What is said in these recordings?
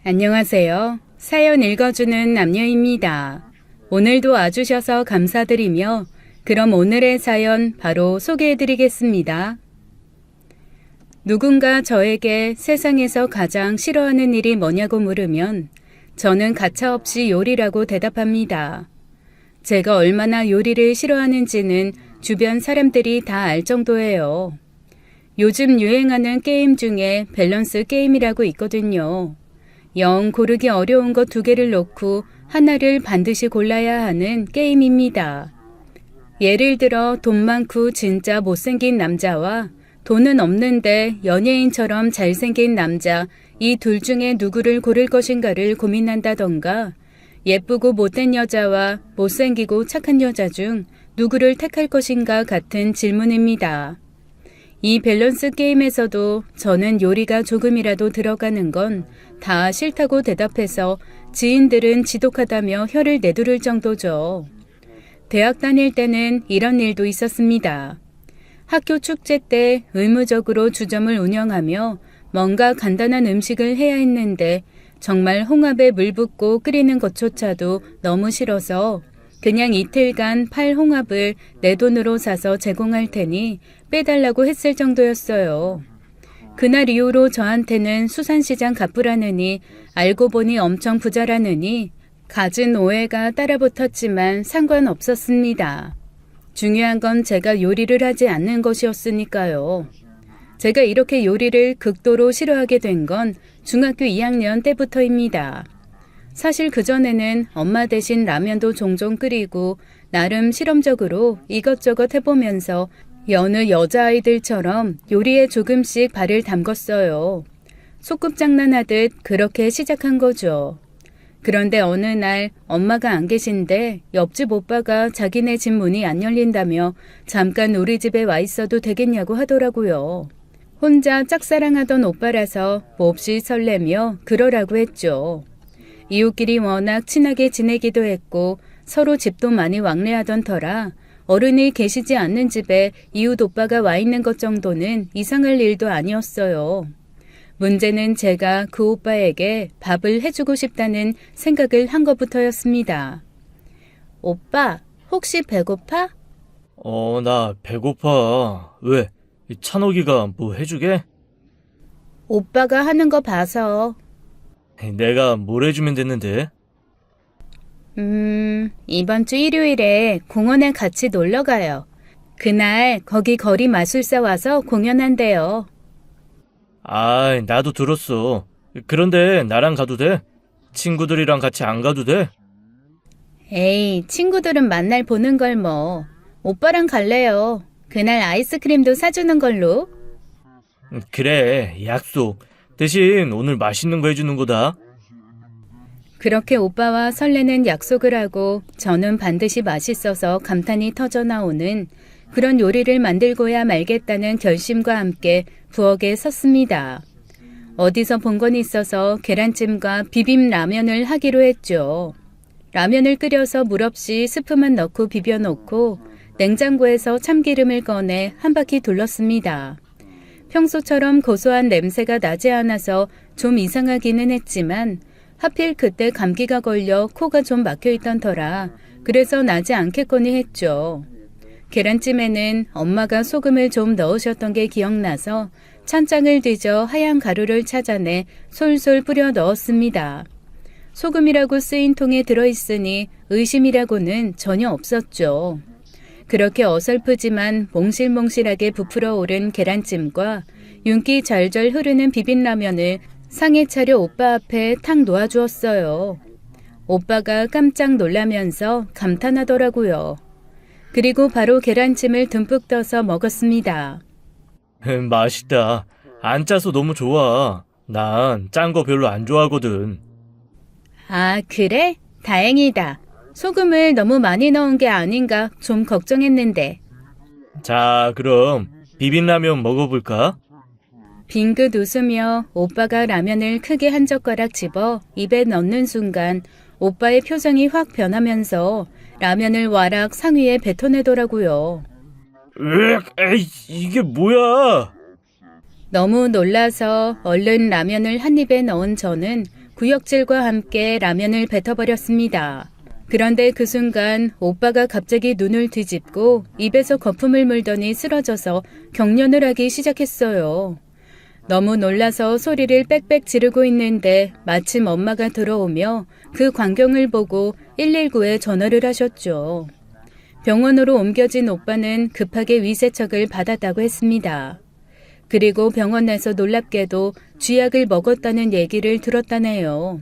안녕하세요. 사연 읽어주는 남녀입니다. 오늘도 와주셔서 감사드리며 그럼 오늘의 사연 바로 소개해드리겠습니다. 누군가 저에게 세상에서 가장 싫어하는 일이 뭐냐고 물으면 저는 가차없이 요리라고 대답합니다. 제가 얼마나 요리를 싫어하는지는 주변 사람들이 다 알 정도예요. 요즘 유행하는 게임 중에 밸런스 게임이라고 있거든요. 영 고르기 어려운 것 2개를 놓고 하나를 반드시 골라야 하는 게임입니다. 예를 들어 돈 많고 진짜 못생긴 남자와 돈은 없는데 연예인처럼 잘생긴 남자, 이 둘 중에 누구를 고를 것인가를 고민한다던가 예쁘고 못된 여자와 못생기고 착한 여자 중 누구를 택할 것인가 같은 질문입니다. 이 밸런스 게임에서도 저는 요리가 조금이라도 들어가는 건 다 싫다고 대답해서 지인들은 지독하다며 혀를 내두를 정도죠. 대학 다닐 때는 이런 일도 있었습니다. 학교 축제 때 의무적으로 주점을 운영하며 뭔가 간단한 음식을 해야 했는데 정말 홍합에 물 붓고 끓이는 것조차도 너무 싫어서 그냥 이틀간 팔 홍합을 내 돈으로 사서 제공할 테니 빼달라고 했을 정도였어요. 그날 이후로 저한테는 수산시장 갑부라느니 알고 보니 엄청 부자라느니 갖은 오해가 따라붙었지만 상관없었습니다. 중요한 건 제가 요리를 하지 않는 것이었으니까요. 제가 이렇게 요리를 극도로 싫어하게 된 건 중학교 2학년 때부터입니다. 사실 그전에는 엄마 대신 라면도 종종 끓이고 나름 실험적으로 이것저것 해보면서 여느 여자아이들처럼 요리에 조금씩 발을 담궜어요. 소꿉장난하듯 그렇게 시작한 거죠. 그런데 어느 날 엄마가 안 계신데 옆집 오빠가 자기네 집 문이 안 열린다며 잠깐 우리 집에 와 있어도 되겠냐고 하더라고요. 혼자 짝사랑하던 오빠라서 몹시 설레며 그러라고 했죠. 이웃끼리 워낙 친하게 지내기도 했고 서로 집도 많이 왕래하던 터라 어른이 계시지 않는 집에 이웃 오빠가 와 있는 것 정도는 이상할 일도 아니었어요. 문제는 제가 그 오빠에게 밥을 해주고 싶다는 생각을 한 것부터였습니다. 오빠, 혹시 배고파? 나 배고파. 왜? 이 찬옥이가 뭐 해주게? 오빠가 하는 거 봐서. 내가 뭘 해주면 됐는데? 이번 주 일요일에 공원에 같이 놀러 가요. 그날 거기 거리 마술사 와서 공연한대요. 나도 들었어. 그런데 나랑 가도 돼? 친구들이랑 같이 안 가도 돼? 에이, 친구들은 만날 보는 걸 뭐. 오빠랑 갈래요. 그날 아이스크림도 사주는 걸로. 그래, 약속. 대신 오늘 맛있는 거 해주는 거다. 그렇게 오빠와 설레는 약속을 하고 저는 반드시 맛있어서 감탄이 터져 나오는 그런 요리를 만들고야 말겠다는 결심과 함께 부엌에 섰습니다. 어디서 본 건 있어서 계란찜과 비빔라면을 하기로 했죠. 라면을 끓여서 물 없이 스프만 넣고 비벼놓고 냉장고에서 참기름을 꺼내 한 바퀴 둘렀습니다. 평소처럼 고소한 냄새가 나지 않아서 좀 이상하기는 했지만 하필 그때 감기가 걸려 코가 좀 막혀있던 터라 그래서 나지 않겠거니 했죠. 계란찜에는 엄마가 소금을 좀 넣으셨던 게 기억나서 찬장을 뒤져 하얀 가루를 찾아내 솔솔 뿌려 넣었습니다. 소금이라고 쓰인 통에 들어있으니 의심이라고는 전혀 없었죠. 그렇게 어설프지만 몽실몽실하게 부풀어 오른 계란찜과 윤기 잘잘 흐르는 비빔라면을 상에 차려 오빠 앞에 탁 놓아주었어요. 오빠가 깜짝 놀라면서 감탄하더라고요. 그리고 바로 계란찜을 듬뿍 떠서 먹었습니다. 맛있다. 안 짜서 너무 좋아. 난 짠 거 별로 안 좋아하거든. 아, 그래? 다행이다. 소금을 너무 많이 넣은 게 아닌가 좀 걱정했는데. 자, 그럼 비빔라면 먹어볼까? 빙긋 웃으며 오빠가 라면을 크게 한 젓가락 집어 입에 넣는 순간 오빠의 표정이 확 변하면서 라면을 와락 상위에 뱉어내더라고요. 에이, 이게 뭐야? 너무 놀라서 얼른 라면을 한 입에 넣은 저는 구역질과 함께 라면을 뱉어버렸습니다. 그런데 그 순간 오빠가 갑자기 눈을 뒤집고 입에서 거품을 물더니 쓰러져서 경련을 하기 시작했어요. 너무 놀라서 소리를 빽빽 지르고 있는데 마침 엄마가 들어오며 그 광경을 보고 119에 전화를 하셨죠. 병원으로 옮겨진 오빠는 급하게 위세척을 받았다고 했습니다. 그리고 병원에서 놀랍게도 쥐약을 먹었다는 얘기를 들었다네요.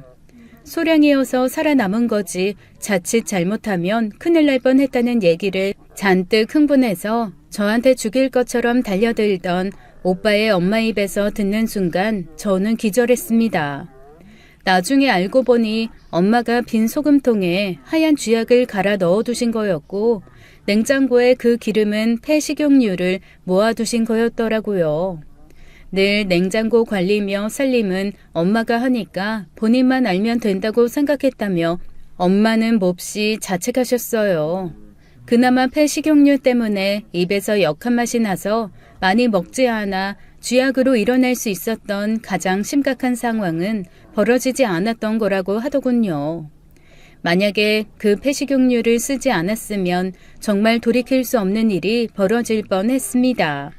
소량이어서 살아남은 거지 자칫 잘못하면 큰일 날 뻔했다는 얘기를 잔뜩 흥분해서 저한테 죽일 것처럼 달려들던 오빠의 엄마 입에서 듣는 순간 저는 기절했습니다. 나중에 알고 보니 엄마가 빈 소금통에 하얀 쥐약을 갈아 넣어두신 거였고 냉장고에 그 기름은 폐식용유를 모아두신 거였더라고요. 늘 냉장고 관리며 살림은 엄마가 하니까 본인만 알면 된다고 생각했다며 엄마는 몹시 자책하셨어요. 그나마 폐식용유 때문에 입에서 역한 맛이 나서 많이 먹지 않아 쥐약으로 일어날 수 있었던 가장 심각한 상황은 벌어지지 않았던 거라고 하더군요. 만약에 그 폐식용유를 쓰지 않았으면 정말 돌이킬 수 없는 일이 벌어질 뻔했습니다.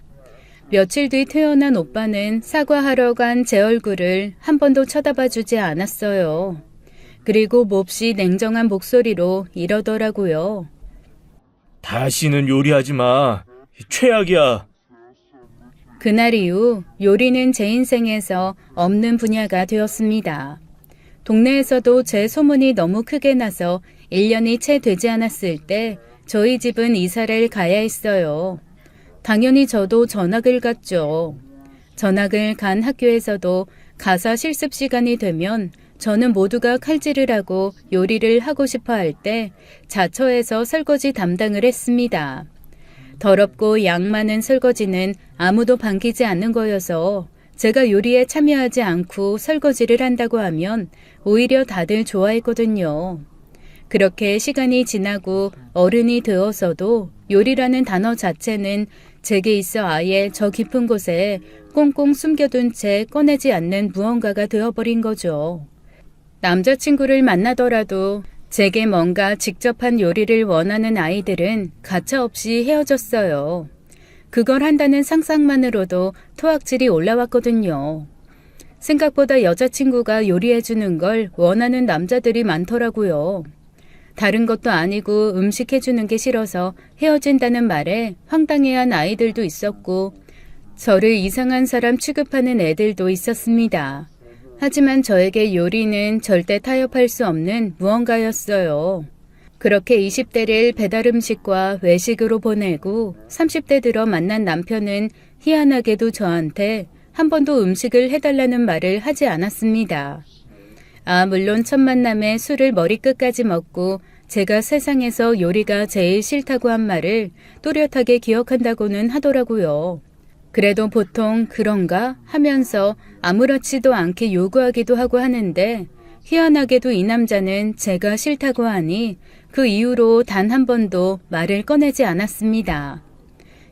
며칠 뒤 퇴원한 오빠는 사과하러 간 제 얼굴을 한 번도 쳐다봐주지 않았어요. 그리고 몹시 냉정한 목소리로 이러더라고요. 다시는 요리하지 마. 최악이야. 그날 이후 요리는 제 인생에서 없는 분야가 되었습니다. 동네에서도 제 소문이 너무 크게 나서 1년이 채 되지 않았을 때 저희 집은 이사를 가야 했어요. 당연히 저도 전학을 갔죠. 전학을 간 학교에서도 가사 실습 시간이 되면 저는 모두가 칼질을 하고 요리를 하고 싶어 할 때 자처해서 설거지 담당을 했습니다. 더럽고 양 많은 설거지는 아무도 반기지 않는 거여서 제가 요리에 참여하지 않고 설거지를 한다고 하면 오히려 다들 좋아했거든요. 그렇게 시간이 지나고 어른이 되어서도 요리라는 단어 자체는 제게 있어 아예 저 깊은 곳에 꽁꽁 숨겨둔 채 꺼내지 않는 무언가가 되어버린 거죠. 남자친구를 만나더라도 제게 뭔가 직접 한 요리를 원하는 아이들은 가차없이 헤어졌어요. 그걸 한다는 상상만으로도 토악질이 올라왔거든요. 생각보다 여자친구가 요리해주는 걸 원하는 남자들이 많더라고요. 다른 것도 아니고 음식 해주는 게 싫어서 헤어진다는 말에 황당해한 아이들도 있었고 저를 이상한 사람 취급하는 애들도 있었습니다. 하지만 저에게 요리는 절대 타협할 수 없는 무언가였어요. 그렇게 20대를 배달 음식과 외식으로 보내고 30대 들어 만난 남편은 희한하게도 저한테 한 번도 음식을 해달라는 말을 하지 않았습니다. 물론 첫 만남에 술을 머리끝까지 먹고 제가 세상에서 요리가 제일 싫다고 한 말을 또렷하게 기억한다고는 하더라고요. 그래도 보통 그런가 하면서 아무렇지도 않게 요구하기도 하고 하는데 희한하게도 이 남자는 제가 싫다고 하니 그 이후로 단 한 번도 말을 꺼내지 않았습니다.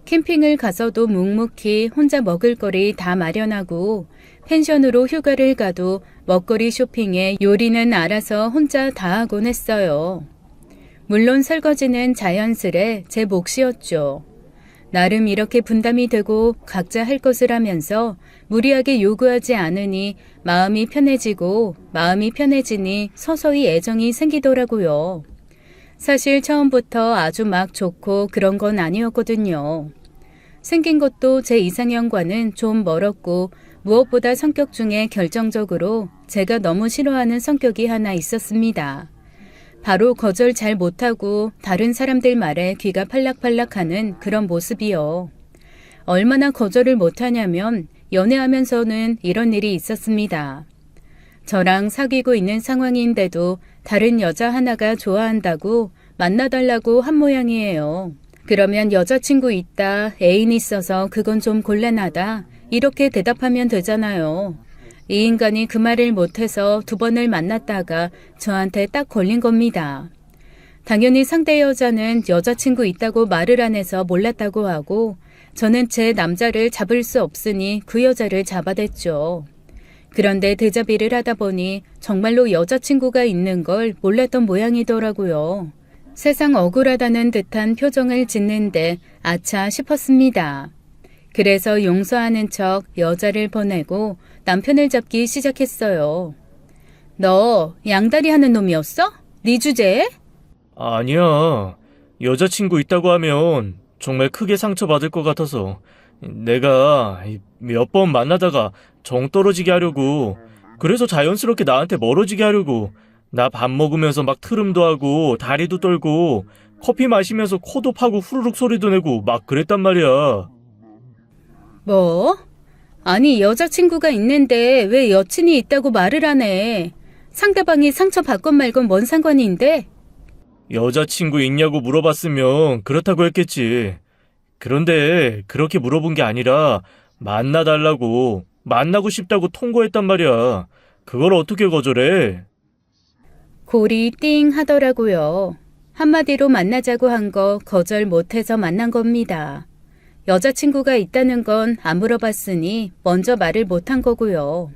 캠핑을 가서도 묵묵히 혼자 먹을 거리 다 마련하고 펜션으로 휴가를 가도 먹거리 쇼핑에 요리는 알아서 혼자 다 하곤 했어요. 물론 설거지는 자연스레 제 몫이었죠. 나름 이렇게 분담이 되고 각자 할 것을 하면서 무리하게 요구하지 않으니 마음이 편해지고 마음이 편해지니 서서히 애정이 생기더라고요. 사실 처음부터 아주 막 좋고 그런 건 아니었거든요. 생긴 것도 제 이상형과는 좀 멀었고 무엇보다 성격 중에 결정적으로 제가 너무 싫어하는 성격이 하나 있었습니다. 바로 거절 잘 못하고 다른 사람들 말에 귀가 팔락팔락하는 그런 모습이요. 얼마나 거절을 못하냐면 연애하면서는 이런 일이 있었습니다. 저랑 사귀고 있는 상황인데도 다른 여자 하나가 좋아한다고 만나달라고 한 모양이에요. 그러면 여자친구 있다, 애인 있어서 그건 좀 곤란하다 이렇게 대답하면 되잖아요. 이 인간이 그 말을 못해서 2번을 만났다가 저한테 딱 걸린 겁니다. 당연히 상대 여자는 여자친구 있다고 말을 안 해서 몰랐다고 하고 저는 제 남자를 잡을 수 없으니 그 여자를 잡아댔죠. 그런데 데자비를 하다 보니 정말로 여자친구가 있는 걸 몰랐던 모양이더라고요. 세상 억울하다는 듯한 표정을 짓는데 아차 싶었습니다. 그래서 용서하는 척 여자를 보내고 남편을 잡기 시작했어요. 너 양다리 하는 놈이었어? 네 주제에? 아니야. 여자친구 있다고 하면 정말 크게 상처받을 것 같아서 내가 몇 번 만나다가 정 떨어지게 하려고, 그래서 자연스럽게 나한테 멀어지게 하려고 나 밥 먹으면서 막 트름도 하고 다리도 떨고 커피 마시면서 코도 파고 후루룩 소리도 내고 막 그랬단 말이야. 뭐? 아니 여자친구가 있는데 왜 여친이 있다고 말을 하네. 상대방이 상처받건 말건 뭔 상관인데? 여자친구 있냐고 물어봤으면 그렇다고 했겠지. 그런데 그렇게 물어본 게 아니라 만나달라고, 만나고 싶다고 통보했단 말이야. 그걸 어떻게 거절해? 골이 띵 하더라고요. 한마디로 만나자고 한 거 거절 못해서 만난 겁니다. 여자친구가 있다는 건 안 물어봤으니 먼저 말을 못한 거고요.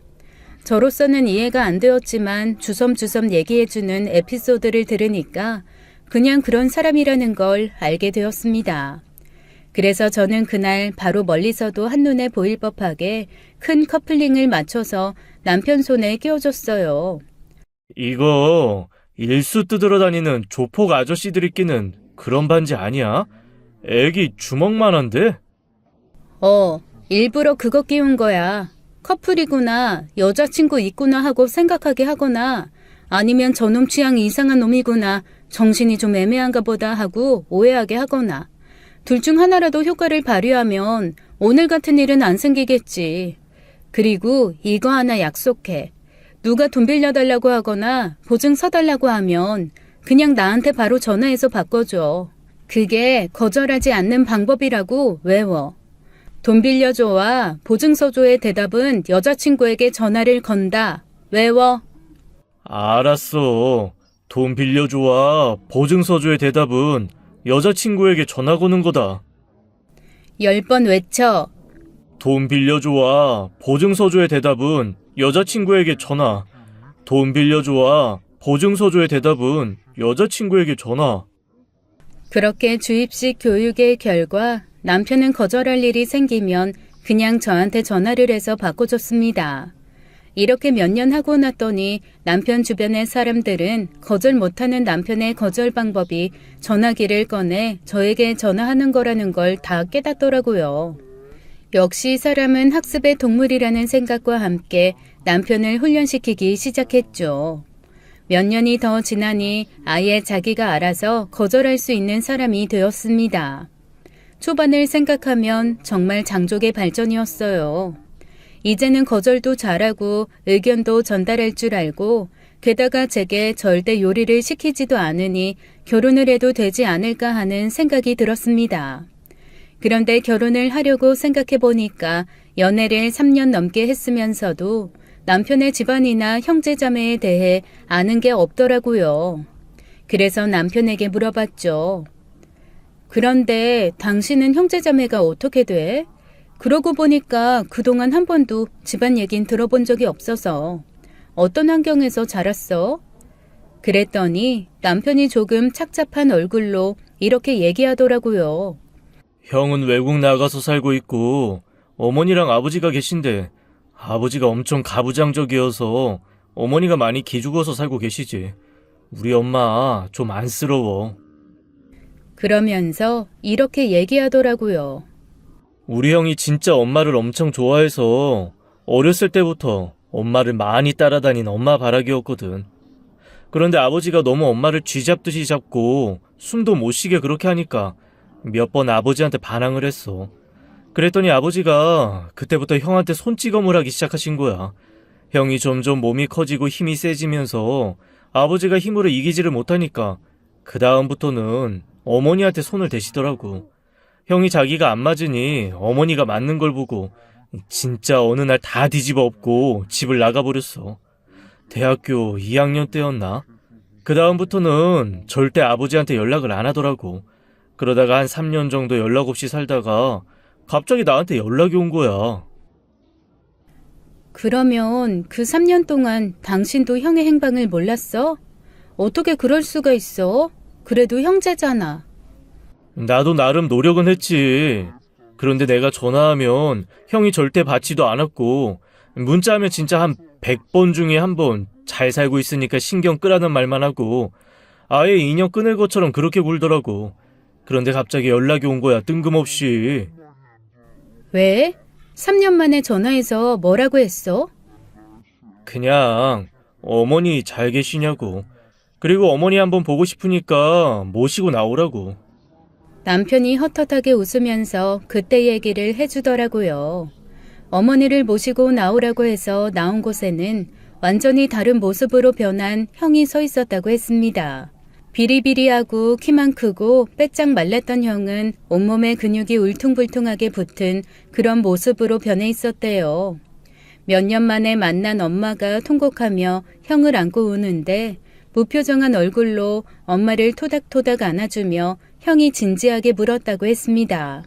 저로서는 이해가 안 되었지만 주섬주섬 얘기해주는 에피소드를 들으니까 그냥 그런 사람이라는 걸 알게 되었습니다. 그래서 저는 그날 바로 멀리서도 한눈에 보일 법하게 큰 커플링을 맞춰서 남편 손에 끼워줬어요. 이거 일수 뜯으러 다니는 조폭 아저씨들이 끼는 그런 반지 아니야? 애기 주먹만한데? 일부러 그거 끼운 거야. 커플이구나, 여자친구 있구나 하고 생각하게 하거나 아니면 저놈 취향 이상한 놈이구나, 정신이 좀 애매한가 보다 하고 오해하게 하거나 둘 중 하나라도 효과를 발휘하면 오늘 같은 일은 안 생기겠지. 그리고 이거 하나 약속해. 누가 돈 빌려달라고 하거나 보증 서달라고 하면 그냥 나한테 바로 전화해서 바꿔줘. 그게 거절하지 않는 방법이라고 외워. 돈 빌려줘와 보증서줘의 대답은 여자친구에게 전화를 건다. 외워. 알았어. 돈 빌려줘와 보증서주의 대답은 여자친구에게 전화 거는 거다. 10번 외쳐. 돈 빌려줘와 보증서주의 대답은 여자친구에게 전화. 돈 빌려줘와 보증서주의 대답은 여자친구에게 전화. 그렇게 주입식 교육의 결과 남편은 거절할 일이 생기면 그냥 저한테 전화를 해서 바꿔줬습니다. 이렇게 몇 년 하고 났더니 남편 주변의 사람들은 거절 못하는 남편의 거절 방법이 전화기를 꺼내 저에게 전화하는 거라는 걸 다 깨닫더라고요. 역시 사람은 학습의 동물이라는 생각과 함께 남편을 훈련시키기 시작했죠. 몇 년이 더 지나니 아예 자기가 알아서 거절할 수 있는 사람이 되었습니다. 초반을 생각하면 정말 장족의 발전이었어요. 이제는 거절도 잘하고 의견도 전달할 줄 알고 게다가 제게 절대 요리를 시키지도 않으니 결혼을 해도 되지 않을까 하는 생각이 들었습니다. 그런데 결혼을 하려고 생각해 보니까 연애를 3년 넘게 했으면서도 남편의 집안이나 형제자매에 대해 아는 게 없더라고요. 그래서 남편에게 물어봤죠. 그런데 당신은 형제자매가 어떻게 돼? 그러고 보니까 그동안 한 번도 집안 얘긴 들어본 적이 없어서. 어떤 환경에서 자랐어? 그랬더니 남편이 조금 착잡한 얼굴로 이렇게 얘기하더라고요. 형은 외국 나가서 살고 있고 어머니랑 아버지가 계신데 아버지가 엄청 가부장적이어서 어머니가 많이 기죽어서 살고 계시지. 우리 엄마 좀 안쓰러워. 그러면서 이렇게 얘기하더라고요. 우리 형이 진짜 엄마를 엄청 좋아해서 어렸을 때부터 엄마를 많이 따라다닌 엄마 바라기였거든. 그런데 아버지가 너무 엄마를 쥐잡듯이 잡고 숨도 못 쉬게 그렇게 하니까 몇 번 아버지한테 반항을 했어. 그랬더니 아버지가 그때부터 형한테 손찌검을 하기 시작하신 거야. 형이 점점 몸이 커지고 힘이 세지면서 아버지가 힘으로 이기지를 못하니까 그 다음부터는 어머니한테 손을 대시더라고. 형이 자기가 안 맞으니 어머니가 맞는 걸 보고 진짜 어느 날 다 뒤집어 엎고 집을 나가버렸어. 대학교 2학년 때였나? 그 다음부터는 절대 아버지한테 연락을 안 하더라고. 그러다가 한 3년 정도 연락 없이 살다가 갑자기 나한테 연락이 온 거야. 그러면 그 3년 동안 당신도 형의 행방을 몰랐어? 어떻게 그럴 수가 있어? 그래도 형제잖아. 나도 나름 노력은 했지. 그런데 내가 전화하면 형이 절대 받지도 않았고, 문자하면 진짜 한 100번 중에 한 번 잘 살고 있으니까 신경 끄라는 말만 하고, 아예 인연 끊을 것처럼 그렇게 굴더라고. 그런데 갑자기 연락이 온 거야, 뜬금없이. 왜? 3년 만에 전화해서 뭐라고 했어? 그냥 어머니 잘 계시냐고. 그리고 어머니 한번 보고 싶으니까 모시고 나오라고. 남편이 헛헛하게 웃으면서 그때 얘기를 해주더라고요. 어머니를 모시고 나오라고 해서 나온 곳에는 완전히 다른 모습으로 변한 형이 서 있었다고 했습니다. 비리비리하고 키만 크고 빼짝 말랐던 형은 온몸에 근육이 울퉁불퉁하게 붙은 그런 모습으로 변해 있었대요. 몇 년 만에 만난 엄마가 통곡하며 형을 안고 우는데 무표정한 얼굴로 엄마를 토닥토닥 안아주며 형이 진지하게 물었다고 했습니다.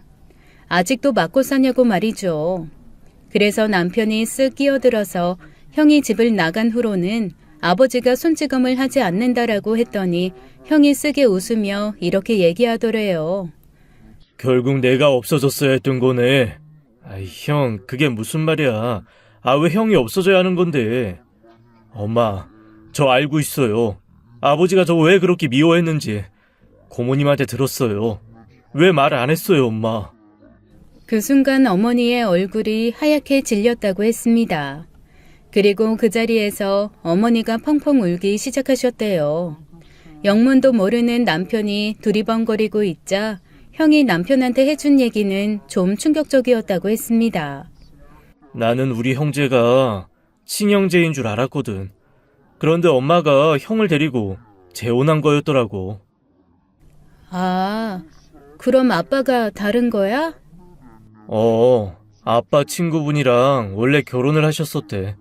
아직도 맞고 사냐고 말이죠. 그래서 남편이 쓱 끼어들어서 형이 집을 나간 후로는 아버지가 손찌검을 하지 않는다라고 했더니 형이 쓰게 웃으며 이렇게 얘기하더래요. 결국 내가 없어졌어야 했던 거네. 아이, 형, 그게 무슨 말이야. 아, 왜 형이 없어져야 하는 건데. 엄마, 저 알고 있어요. 아버지가 저 왜 그렇게 미워했는지. 고모님한테 들었어요. 왜 말 안 했어요, 엄마? 그 순간 어머니의 얼굴이 하얗게 질렸다고 했습니다. 그리고 그 자리에서 어머니가 펑펑 울기 시작하셨대요. 영문도 모르는 남편이 두리번거리고 있자 형이 남편한테 해준 얘기는 좀 충격적이었다고 했습니다. 나는 우리 형제가 친형제인 줄 알았거든. 그런데 엄마가 형을 데리고 재혼한 거였더라고. 아, 그럼 아빠가 다른 거야? 아빠 친구분이랑 원래 결혼을 하셨었대.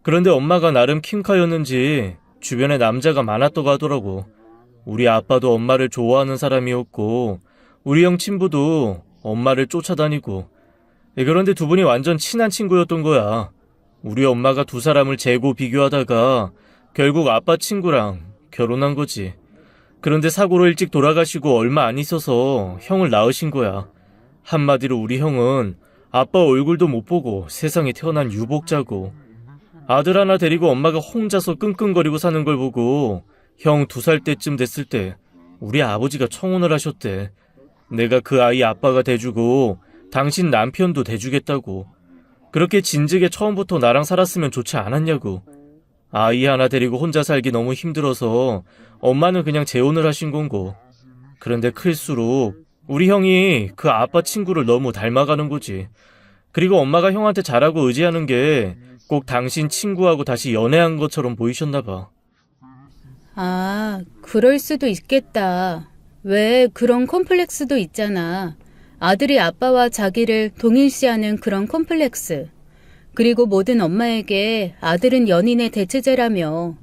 그런데 엄마가 나름 킹카였는지 주변에 남자가 많았다고 하더라고. 우리 아빠도 엄마를 좋아하는 사람이었고 우리 형 친부도 엄마를 쫓아다니고. 그런데 두 분이 완전 친한 친구였던 거야. 우리 엄마가 두 사람을 재고 비교하다가 결국 아빠 친구랑 결혼한 거지. 그런데 사고로 일찍 돌아가시고 얼마 안 있어서 형을 낳으신 거야. 한마디로 우리 형은 아빠 얼굴도 못 보고 세상에 태어난 유복자고, 아들 하나 데리고 엄마가 혼자서 끙끙거리고 사는 걸 보고 형 2살 때쯤 됐을 때 우리 아버지가 청혼을 하셨대. 내가 그 아이 아빠가 돼주고 당신 남편도 돼주겠다고. 그렇게 진즉에 처음부터 나랑 살았으면 좋지 않았냐고. 아이 하나 데리고 혼자 살기 너무 힘들어서 엄마는 그냥 재혼을 하신 건고. 그런데 클수록 우리 형이 그 아빠 친구를 너무 닮아가는 거지. 그리고 엄마가 형한테 잘하고 의지하는 게 꼭 당신 친구하고 다시 연애한 것처럼 보이셨나 봐. 아, 그럴 수도 있겠다. 왜 그런 콤플렉스도 있잖아. 아들이 아빠와 자기를 동일시하는 그런 콤플렉스. 그리고 모든 엄마에게 아들은 연인의 대체제라며.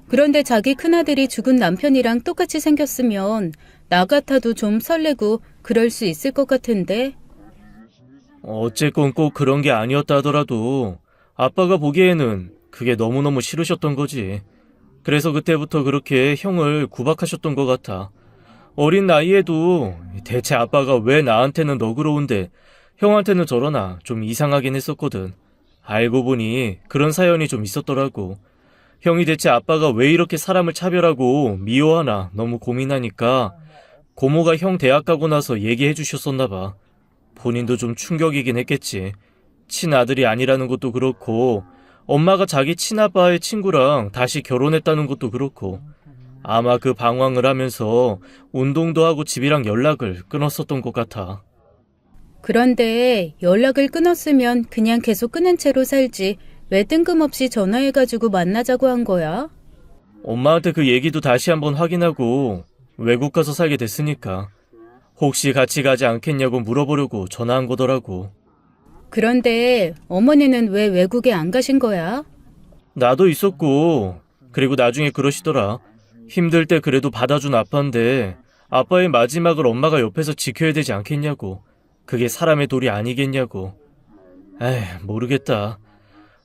그런데 자기 큰아들이 죽은 남편이랑 똑같이 생겼으면 나 같아도 좀 설레고 그럴 수 있을 것 같은데. 어쨌건 꼭 그런 게 아니었다 하더라도 아빠가 보기에는 그게 너무너무 싫으셨던 거지. 그래서 그때부터 그렇게 형을 구박하셨던 것 같아. 어린 나이에도 대체 아빠가 왜 나한테는 너그러운데 형한테는 저러나 좀 이상하긴 했었거든. 알고 보니 그런 사연이 좀 있었더라고. 형이 대체 아빠가 왜 이렇게 사람을 차별하고 미워하나 너무 고민하니까 고모가 형 대학 가고 나서 얘기해 주셨었나 봐. 본인도 좀 충격이긴 했겠지. 친아들이 아니라는 것도 그렇고 엄마가 자기 친아빠의 친구랑 다시 결혼했다는 것도 그렇고 아마 그 방황을 하면서 운동도 하고 집이랑 연락을 끊었었던 것 같아. 그런데 연락을 끊었으면 그냥 계속 끊은 채로 살지. 왜 뜬금없이 전화해가지고 만나자고 한 거야? 엄마한테 그 얘기도 다시 한번 확인하고 외국 가서 살게 됐으니까 혹시 같이 가지 않겠냐고 물어보려고 전화한 거더라고. 그런데 어머니는 왜 외국에 안 가신 거야? 나도 있었고 그리고 나중에 그러시더라. 힘들 때 그래도 받아준 아빠인데 아빠의 마지막을 엄마가 옆에서 지켜야 되지 않겠냐고. 그게 사람의 도리 아니겠냐고. 에이, 모르겠다.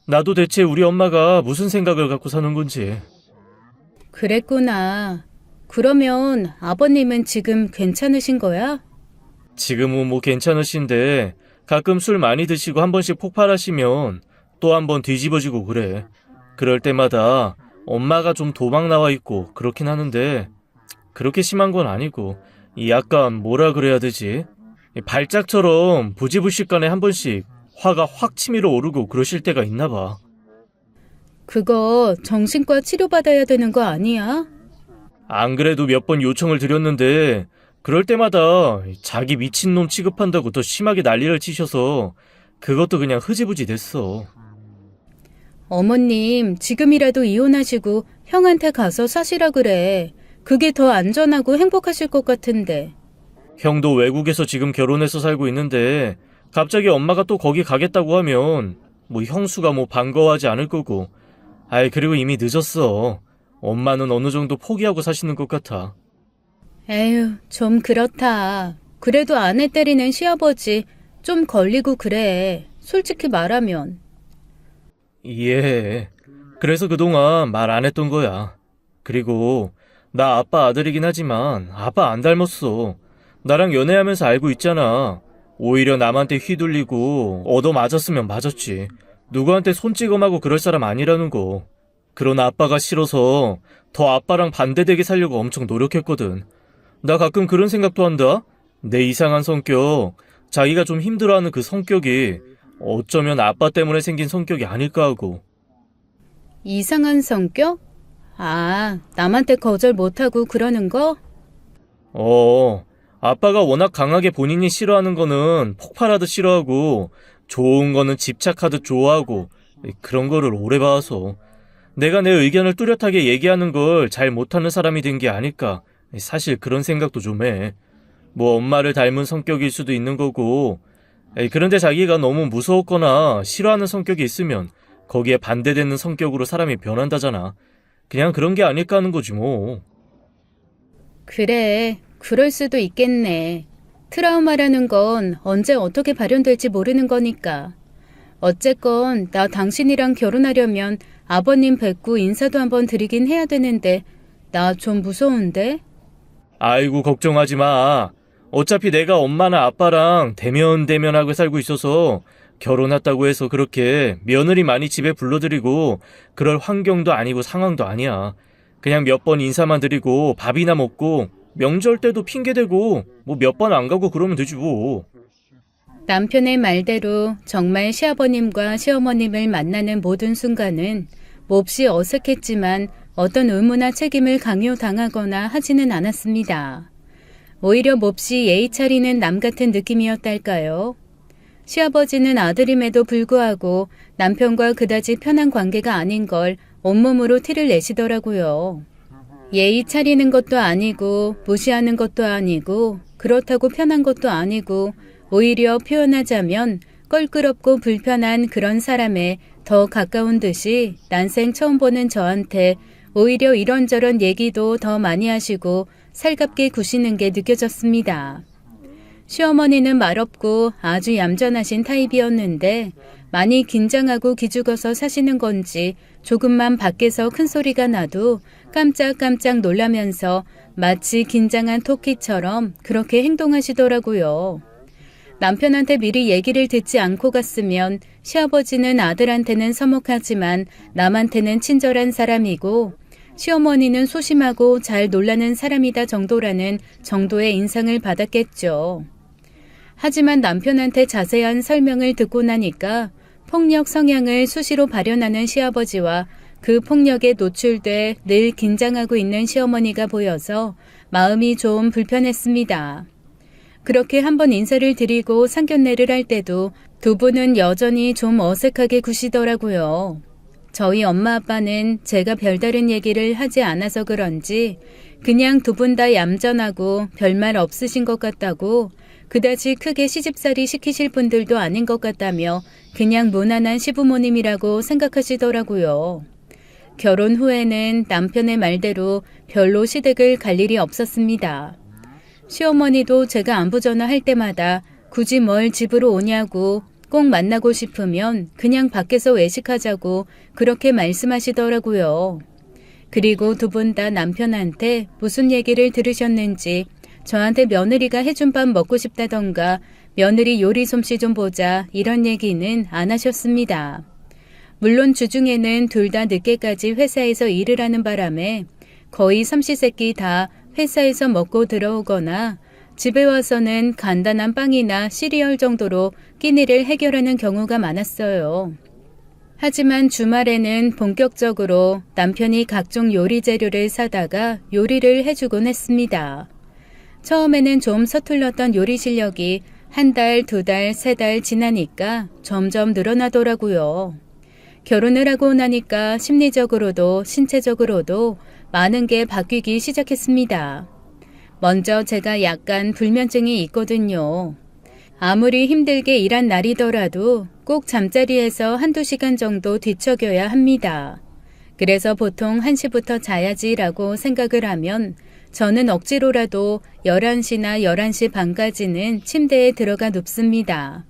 나도 대체 우리 엄마가 무슨 생각을 갖고 사는 건지. 그랬구나. 그러면 아버님은 지금 괜찮으신 거야? 지금은 뭐 괜찮으신데 가끔 술 많이 드시고 한 번씩 폭발하시면 또 한 번 뒤집어지고 그래. 그럴 때마다 엄마가 좀 도망 나와 있고 그렇긴 하는데 그렇게 심한 건 아니고 이 약간 뭐라 그래야 되지? 이 발작처럼 부지불식간에 한 번씩 화가 확 치밀어 오르고 그러실 때가 있나 봐. 그거 정신과 치료받아야 되는 거 아니야? 안 그래도 몇 번 요청을 드렸는데 그럴 때마다 자기 미친놈 취급한다고 더 심하게 난리를 치셔서 그것도 그냥 흐지부지 됐어. 어머님, 지금이라도 이혼하시고 형한테 가서 사시라 그래. 그게 더 안전하고 행복하실 것 같은데. 형도 외국에서 지금 결혼해서 살고 있는데 갑자기 엄마가 또 거기 가겠다고 하면 뭐 형수가 뭐 반가워하지 않을 거고. 아이 그리고 이미 늦었어. 엄마는 어느 정도 포기하고 사시는 것 같아. 에휴, 좀 그렇다. 그래도 아내 때리는 시아버지 좀 걸리고 그래. 솔직히 말하면. 예. 그래서 그동안 말 안 했던 거야. 그리고 나 아빠 아들이긴 하지만 아빠 안 닮았어. 나랑 연애하면서 알고 있잖아. 오히려 남한테 휘둘리고 얻어맞았으면 맞았지. 누구한테 손찌검하고 그럴 사람 아니라는 거. 그런 아빠가 싫어서 더 아빠랑 반대되게 살려고 엄청 노력했거든. 나 가끔 그런 생각도 한다. 내 이상한 성격, 자기가 좀 힘들어하는 그 성격이 어쩌면 아빠 때문에 생긴 성격이 아닐까 하고. 이상한 성격? 아, 남한테 거절 못하고 그러는 거? 아빠가 워낙 강하게 본인이 싫어하는 거는 폭발하듯 싫어하고 좋은 거는 집착하듯 좋아하고 그런 거를 오래 봐서 내가 내 의견을 뚜렷하게 얘기하는 걸 잘 못하는 사람이 된 게 아닐까. 사실 그런 생각도 좀 해. 뭐 엄마를 닮은 성격일 수도 있는 거고. 그런데 자기가 너무 무서웠거나 싫어하는 성격이 있으면 거기에 반대되는 성격으로 사람이 변한다잖아. 그냥 그런 게 아닐까 하는 거지 뭐. 그래, 그럴 수도 있겠네. 트라우마라는 건 언제 어떻게 발현될지 모르는 거니까. 어쨌건 나 당신이랑 결혼하려면 아버님 뵙고 인사도 한번 드리긴 해야 되는데 나 좀 무서운데? 아이고 걱정하지 마. 어차피 내가 엄마나 아빠랑 대면대면하고 살고 있어서 결혼했다고 해서 그렇게 며느리 많이 집에 불러들이고 그럴 환경도 아니고 상황도 아니야. 그냥 몇 번 인사만 드리고 밥이나 먹고 명절 때도 핑계대고 뭐 몇 번 안 가고 그러면 되지 뭐. 남편의 말대로 정말 시아버님과 시어머님을 만나는 모든 순간은 몹시 어색했지만 어떤 의무나 책임을 강요당하거나 하지는 않았습니다. 오히려 몹시 예의 차리는 남 같은 느낌이었달까요? 시아버지는 아들임에도 불구하고 남편과 그다지 편한 관계가 아닌 걸 온몸으로 티를 내시더라고요. 예의 차리는 것도 아니고 무시하는 것도 아니고 그렇다고 편한 것도 아니고 오히려 표현하자면 껄끄럽고 불편한 그런 사람에 더 가까운 듯이 난생 처음 보는 저한테 오히려 이런저런 얘기도 더 많이 하시고 살갑게 구시는 게 느껴졌습니다. 시어머니는 말없고 아주 얌전하신 타입이었는데 많이 긴장하고 기죽어서 사시는 건지 조금만 밖에서 큰 소리가 나도 깜짝깜짝 놀라면서 마치 긴장한 토끼처럼 그렇게 행동하시더라고요. 남편한테 미리 얘기를 듣지 않고 갔으면 시아버지는 아들한테는 서먹하지만 남한테는 친절한 사람이고 시어머니는 소심하고 잘 놀라는 사람이다 정도라는 정도의 인상을 받았겠죠. 하지만 남편한테 자세한 설명을 듣고 나니까 폭력 성향을 수시로 발현하는 시아버지와 그 폭력에 노출돼 늘 긴장하고 있는 시어머니가 보여서 마음이 좀 불편했습니다. 그렇게 한번 인사를 드리고 상견례를 할 때도 두 분은 여전히 좀 어색하게 구시더라고요. 저희 엄마 아빠는 제가 별다른 얘기를 하지 않아서 그런지 그냥 두 분 다 얌전하고 별말 없으신 것 같다고 그다지 크게 시집살이 시키실 분들도 아닌 것 같다며 그냥 무난한 시부모님이라고 생각하시더라고요. 결혼 후에는 남편의 말대로 별로 시댁을 갈 일이 없었습니다. 시어머니도 제가 안부 전화할 때마다 굳이 뭘 집으로 오냐고 꼭 만나고 싶으면 그냥 밖에서 외식하자고 그렇게 말씀하시더라고요. 그리고 두 분 다 남편한테 무슨 얘기를 들으셨는지 저한테 며느리가 해준 밥 먹고 싶다던가 며느리 요리 솜씨 좀 보자 이런 얘기는 안 하셨습니다. 물론 주중에는 둘 다 늦게까지 회사에서 일을 하는 바람에 거의 삼시세끼 다 회사에서 먹고 들어오거나 집에 와서는 간단한 빵이나 시리얼 정도로 끼니를 해결하는 경우가 많았어요. 하지만 주말에는 본격적으로 남편이 각종 요리 재료를 사다가 요리를 해주곤 했습니다. 처음에는 좀 서툴렀던 요리 실력이 한 달, 두 달, 세 달 지나니까 점점 늘어나더라고요. 결혼을 하고 나니까 심리적으로도 신체적으로도 많은 게 바뀌기 시작했습니다. 먼저 제가 약간 불면증이 있거든요. 아무리 힘들게 일한 날이더라도 꼭 잠자리에서 한두 시간 정도 뒤척여야 합니다. 그래서 보통 1시부터 자야지라고 생각을 하면 저는 억지로라도 11시나 11시 반까지는 침대에 들어가 눕습니다.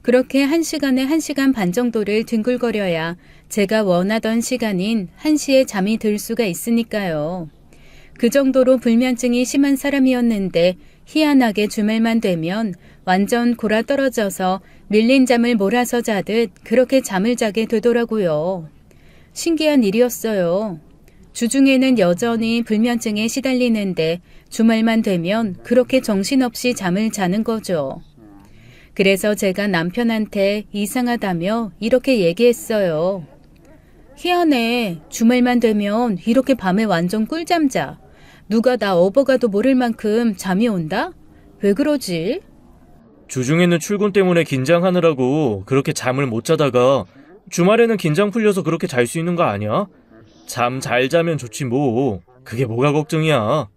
그렇게 1시간에 1시간 반 정도를 뒹굴거려야 제가 원하던 시간인 1시에 잠이 들 수가 있으니까요. 그 정도로 불면증이 심한 사람이었는데 희한하게 주말만 되면 완전 골아떨어져서 밀린 잠을 몰아서 자듯 그렇게 잠을 자게 되더라고요. 신기한 일이었어요. 주중에는 여전히 불면증에 시달리는데 주말만 되면 그렇게 정신없이 잠을 자는 거죠. 그래서 제가 남편한테 이상하다며 이렇게 얘기했어요. 희한해. 주말만 되면 이렇게 밤에 완전 꿀잠 자. 누가 나 업어가도 모를 만큼 잠이 온다? 왜 그러지? 주중에는 출근 때문에 긴장하느라고 그렇게 잠을 못 자다가 주말에는 긴장 풀려서 그렇게 잘 수 있는 거 아니야? 잠 잘 자면 좋지 뭐. 그게 뭐가 걱정이야.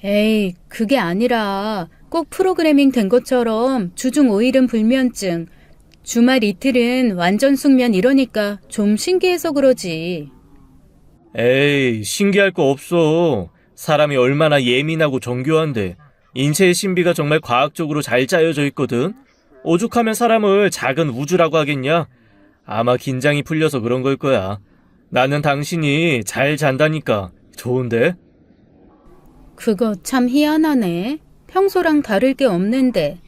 에이, 그게 아니라 꼭 프로그래밍 된 것처럼 주중 5일은 불면증, 주말 이틀은 완전 숙면 이러니까 좀 신기해서 그러지. 에이, 신기할 거 없어. 사람이 얼마나 예민하고 정교한데 인체의 신비가 정말 과학적으로 잘 짜여져 있거든. 오죽하면 사람을 작은 우주라고 하겠냐? 아마 긴장이 풀려서 그런 걸 거야. 나는 당신이 잘 잔다니까. 좋은데? 그거 참 희한하네. 평소랑 다를 게 없는데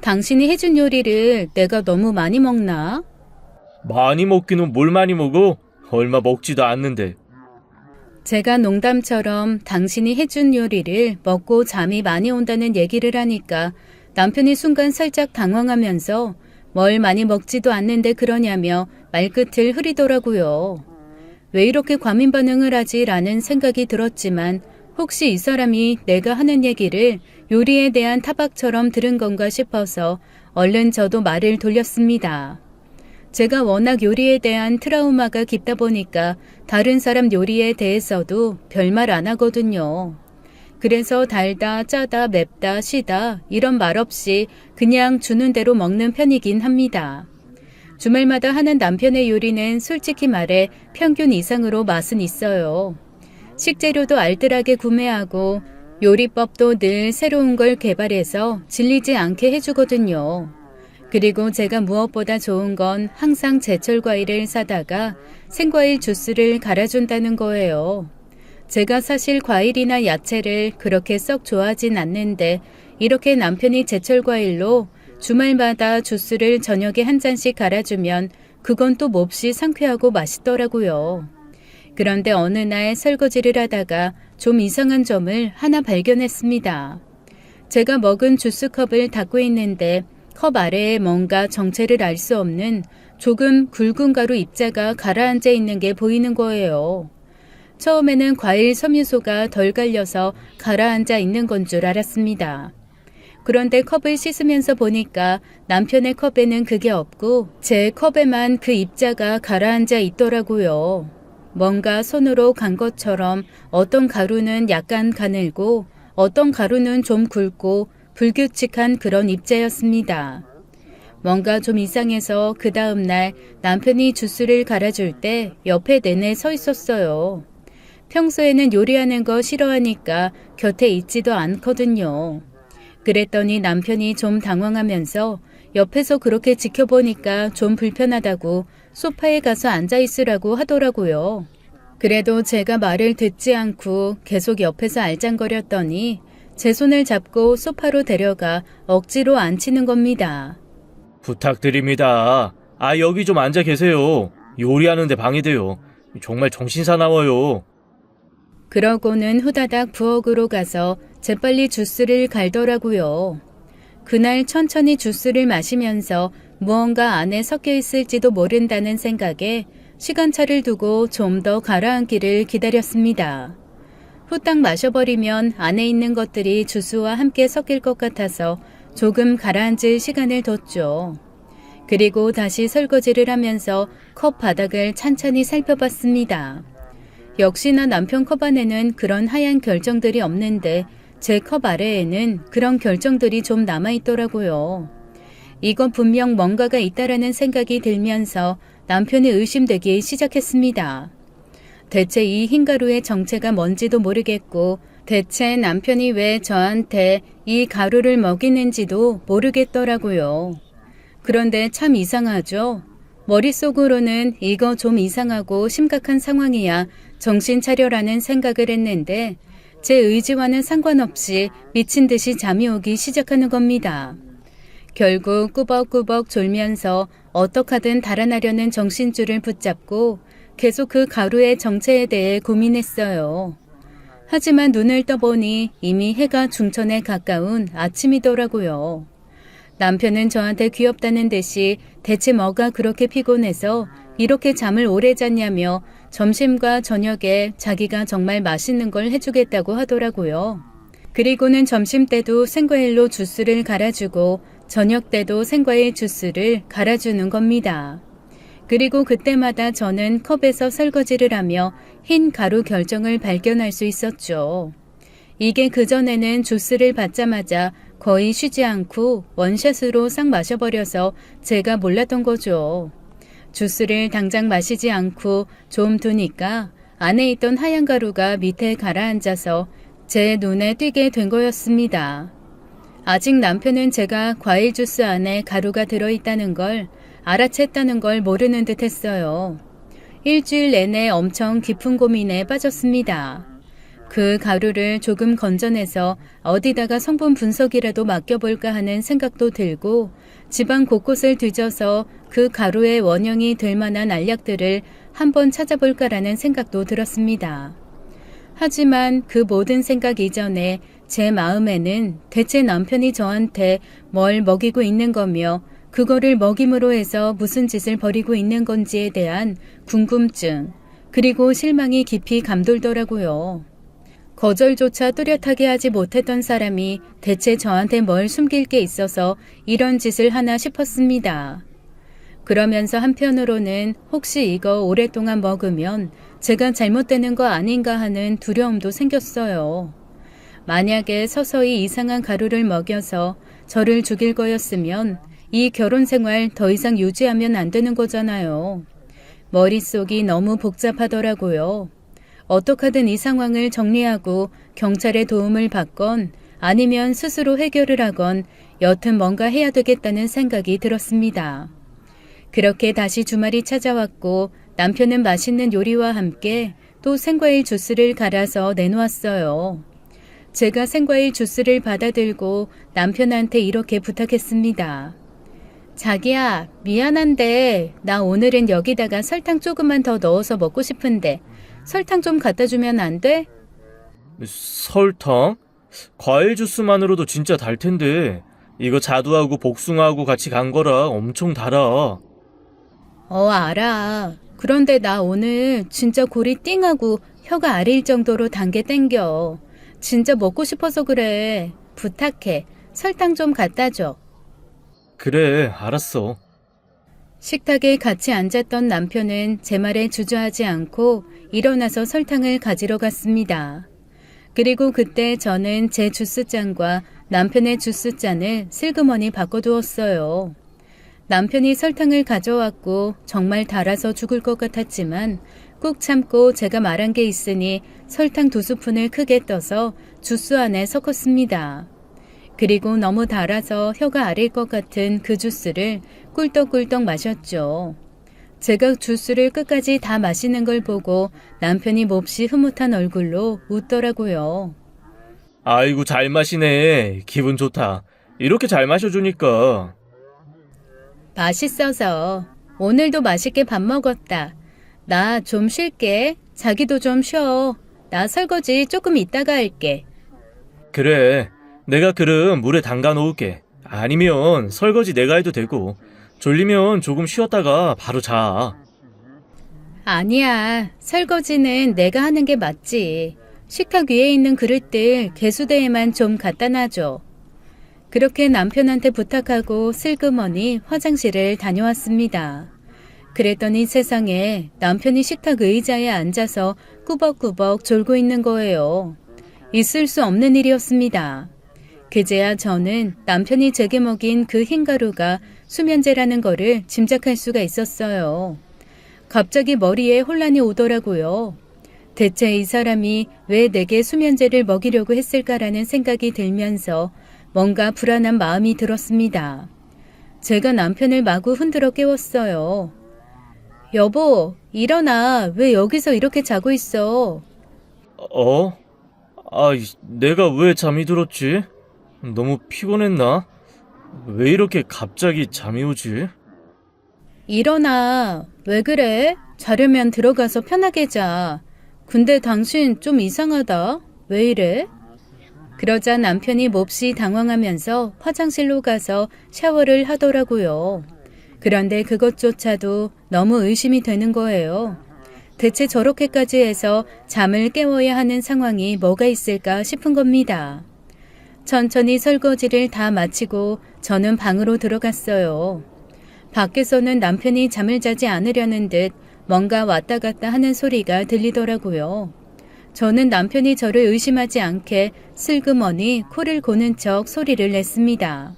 당신이 해준 요리를 내가 너무 많이 먹나? 많이 먹기는 뭘 많이 먹어? 얼마 먹지도 않는데. 제가 농담처럼 당신이 해준 요리를 먹고 잠이 많이 온다는 얘기를 하니까 남편이 순간 살짝 당황하면서 뭘 많이 먹지도 않는데 그러냐며 말끝을 흐리더라고요. 왜 이렇게 과민 반응을 하지? 라는 생각이 들었지만 혹시 이 사람이 내가 하는 얘기를 요리에 대한 타박처럼 들은 건가 싶어서 얼른 저도 말을 돌렸습니다. 제가 워낙 요리에 대한 트라우마가 깊다 보니까 다른 사람 요리에 대해서도 별말 안 하거든요. 그래서 달다, 짜다, 맵다, 시다 이런 말 없이 그냥 주는 대로 먹는 편이긴 합니다. 주말마다 하는 남편의 요리는 솔직히 말해 평균 이상으로 맛은 있어요. 식재료도 알뜰하게 구매하고 요리법도 늘 새로운 걸 개발해서 질리지 않게 해주거든요. 그리고 제가 무엇보다 좋은 건 항상 제철 과일을 사다가 생과일 주스를 갈아준다는 거예요. 제가 사실 과일이나 야채를 그렇게 썩 좋아하진 않는데 이렇게 남편이 제철 과일로 주말마다 주스를 저녁에 한 잔씩 갈아주면 그건 또 몹시 상쾌하고 맛있더라고요. 그런데 어느 날 설거지를 하다가 좀 이상한 점을 하나 발견했습니다. 제가 먹은 주스컵을 닫고 있는데 컵 아래에 뭔가 정체를 알 수 없는 조금 굵은 가루 입자가 가라앉아 있는 게 보이는 거예요. 처음에는 과일 섬유소가 덜 갈려서 가라앉아 있는 건 줄 알았습니다. 그런데 컵을 씻으면서 보니까 남편의 컵에는 그게 없고 제 컵에만 그 입자가 가라앉아 있더라고요. 뭔가 손으로 간 것처럼 어떤 가루는 약간 가늘고 어떤 가루는 좀 굵고 불규칙한 그런 입자였습니다. 뭔가 좀 이상해서 그 다음날 남편이 주스를 갈아줄 때 옆에 내내 서 있었어요. 평소에는 요리하는 거 싫어하니까 곁에 있지도 않거든요. 그랬더니 남편이 좀 당황하면서 옆에서 그렇게 지켜보니까 좀 불편하다고 소파에 가서 앉아 있으라고 하더라고요. 그래도 제가 말을 듣지 않고 계속 옆에서 알짱거렸더니 제 손을 잡고 소파로 데려가 억지로 앉히는 겁니다. 부탁드립니다. 여기 좀 앉아 계세요. 요리하는데 방해돼요. 정말 정신사나워요. 그러고는 후다닥 부엌으로 가서 재빨리 주스를 갈더라고요. 그날 천천히 주스를 마시면서 무언가 안에 섞여 있을지도 모른다는 생각에 시간차를 두고 좀 더 가라앉기를 기다렸습니다. 후딱 마셔버리면 안에 있는 것들이 주스와 함께 섞일 것 같아서 조금 가라앉을 시간을 뒀죠. 그리고 다시 설거지를 하면서 컵 바닥을 찬찬히 살펴봤습니다. 역시나 남편 컵 안에는 그런 하얀 결정들이 없는데 제 컵 아래에는 그런 결정들이 좀 남아있더라고요. 이건 분명 뭔가가 있다라는 생각이 들면서 남편이 의심되기 시작했습니다. 대체 이 흰가루의 정체가 뭔지도 모르겠고 대체 남편이 왜 저한테 이 가루를 먹이는지도 모르겠더라고요. 그런데 참 이상하죠? 머릿속으로는 이거 좀 이상하고 심각한 상황이야 정신 차려라는 생각을 했는데 제 의지와는 상관없이 미친 듯이 잠이 오기 시작하는 겁니다. 결국 꾸벅꾸벅 졸면서 어떡하든 달아나려는 정신줄을 붙잡고 계속 그 가루의 정체에 대해 고민했어요. 하지만 눈을 떠보니 이미 해가 중천에 가까운 아침이더라고요. 남편은 저한테 귀엽다는 듯이 대체 뭐가 그렇게 피곤해서 이렇게 잠을 오래 잤냐며 점심과 저녁에 자기가 정말 맛있는 걸 해주겠다고 하더라고요. 그리고는 점심 때도 생과일로 주스를 갈아주고 저녁 때도 생과일 주스를 갈아주는 겁니다. 그리고 그때마다 저는 컵에서 설거지를 하며 흰 가루 결정을 발견할 수 있었죠. 이게 그전에는 주스를 받자마자 거의 쉬지 않고 원샷으로 싹 마셔버려서 제가 몰랐던 거죠. 주스를 당장 마시지 않고 좀 두니까 안에 있던 하얀 가루가 밑에 가라앉아서 제 눈에 띄게 된 거였습니다. 아직 남편은 제가 과일 주스 안에 가루가 들어있다는 걸 알아챘다는 걸 모르는 듯 했어요. 일주일 내내 엄청 깊은 고민에 빠졌습니다. 그 가루를 조금 건져내서 어디다가 성분 분석이라도 맡겨볼까 하는 생각도 들고 집안 곳곳을 뒤져서 그 가루의 원형이 될 만한 알약들을 한번 찾아볼까라는 생각도 들었습니다. 하지만 그 모든 생각 이전에 제 마음에는 대체 남편이 저한테 뭘 먹이고 있는 거며 그거를 먹임으로 해서 무슨 짓을 벌이고 있는 건지에 대한 궁금증 그리고 실망이 깊이 감돌더라고요. 거절조차 뚜렷하게 하지 못했던 사람이 대체 저한테 뭘 숨길 게 있어서 이런 짓을 하나 싶었습니다. 그러면서 한편으로는 혹시 이거 오랫동안 먹으면 제가 잘못되는 거 아닌가 하는 두려움도 생겼어요. 만약에 서서히 이상한 가루를 먹여서 저를 죽일 거였으면 이 결혼 생활 더 이상 유지하면 안 되는 거잖아요. 머릿속이 너무 복잡하더라고요. 어떡하든 이 상황을 정리하고 경찰의 도움을 받건 아니면 스스로 해결을 하건 여튼 뭔가 해야 되겠다는 생각이 들었습니다. 그렇게 다시 주말이 찾아왔고 남편은 맛있는 요리와 함께 또 생과일 주스를 갈아서 내놓았어요. 제가 생과일 주스를 받아들고 남편한테 이렇게 부탁했습니다. 자기야, 미안한데 나 오늘은 여기다가 설탕 조금만 더 넣어서 먹고 싶은데 설탕 좀 갖다 주면 안 돼? 설탕? 과일 주스만으로도 진짜 달 텐데 이거 자두하고 복숭아하고 같이 간 거라 엄청 달아. 알아. 그런데 나 오늘 진짜 골이 띵하고 혀가 아릴 정도로 단 게 땡겨. 진짜 먹고 싶어서 그래. 부탁해. 설탕 좀 갖다 줘. 그래, 알았어. 식탁에 같이 앉았던 남편은 제 말에 주저하지 않고 일어나서 설탕을 가지러 갔습니다. 그리고 그때 저는 제 주스잔과 남편의 주스잔을 슬그머니 바꿔두었어요. 남편이 설탕을 가져왔고 정말 달아서 죽을 것 같았지만 꾹 참고 제가 말한 게 있으니 설탕 2스푼을 크게 떠서 주스 안에 섞었습니다. 그리고 너무 달아서 혀가 아릴 것 같은 그 주스를 꿀떡꿀떡 마셨죠. 제가 주스를 끝까지 다 마시는 걸 보고 남편이 몹시 흐뭇한 얼굴로 웃더라고요. 아이고, 잘 마시네. 기분 좋다. 이렇게 잘 마셔주니까. 맛있어서 오늘도 맛있게 밥 먹었다. 나 좀 쉴게. 자기도 좀 쉬어. 나 설거지 조금 이따가 할게. 그래. 내가 그릇 물에 담가 놓을게. 아니면 설거지 내가 해도 되고. 졸리면 조금 쉬었다가 바로 자. 아니야. 설거지는 내가 하는 게 맞지. 식탁 위에 있는 그릇들 개수대에만 좀 갖다 놔줘. 그렇게 남편한테 부탁하고 슬그머니 화장실을 다녀왔습니다. 그랬더니 세상에 남편이 식탁 의자에 앉아서 꾸벅꾸벅 졸고 있는 거예요. 있을 수 없는 일이었습니다. 그제야 저는 남편이 제게 먹인 그 흰가루가 수면제라는 거를 짐작할 수가 있었어요. 갑자기 머리에 혼란이 오더라고요. 대체 이 사람이 왜 내게 수면제를 먹이려고 했을까라는 생각이 들면서 뭔가 불안한 마음이 들었습니다. 제가 남편을 마구 흔들어 깨웠어요. 여보, 일어나. 왜 여기서 이렇게 자고 있어? 어? 내가 왜 잠이 들었지? 너무 피곤했나? 왜 이렇게 갑자기 잠이 오지? 일어나. 왜 그래? 자려면 들어가서 편하게 자. 근데 당신 좀 이상하다. 왜 이래? 그러자 남편이 몹시 당황하면서 화장실로 가서 샤워를 하더라고요. 그런데 그것조차도 너무 의심이 되는 거예요. 대체 저렇게까지 해서 잠을 깨워야 하는 상황이 뭐가 있을까 싶은 겁니다. 천천히 설거지를 다 마치고 저는 방으로 들어갔어요. 밖에서는 남편이 잠을 자지 않으려는 듯 뭔가 왔다 갔다 하는 소리가 들리더라고요. 저는 남편이 저를 의심하지 않게 슬그머니 코를 고는 척 소리를 냈습니다.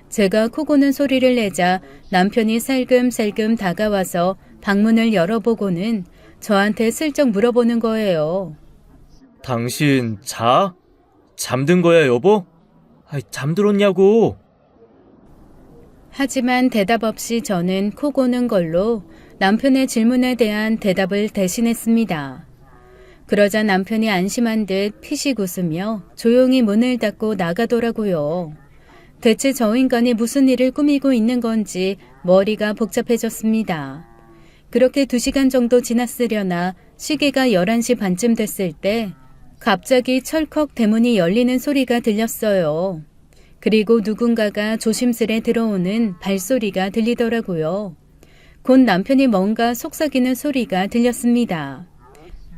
제가 코 고는 소리를 내자 남편이 살금살금 다가와서 방문을 열어보고는 저한테 슬쩍 물어보는 거예요. 당신 자? 잠든 거야, 여보? 잠들었냐고? 하지만 대답 없이 저는 코 고는 걸로 남편의 질문에 대한 대답을 대신했습니다. 그러자 남편이 안심한 듯 피식 웃으며 조용히 문을 닫고 나가더라고요. 대체 저 인간이 무슨 일을 꾸미고 있는 건지 머리가 복잡해졌습니다. 그렇게 2시간 정도 지났으려나 시계가 11시 반쯤 됐을 때 갑자기 철컥 대문이 열리는 소리가 들렸어요. 그리고 누군가가 조심스레 들어오는 발소리가 들리더라고요. 곧 남편이 뭔가 속삭이는 소리가 들렸습니다.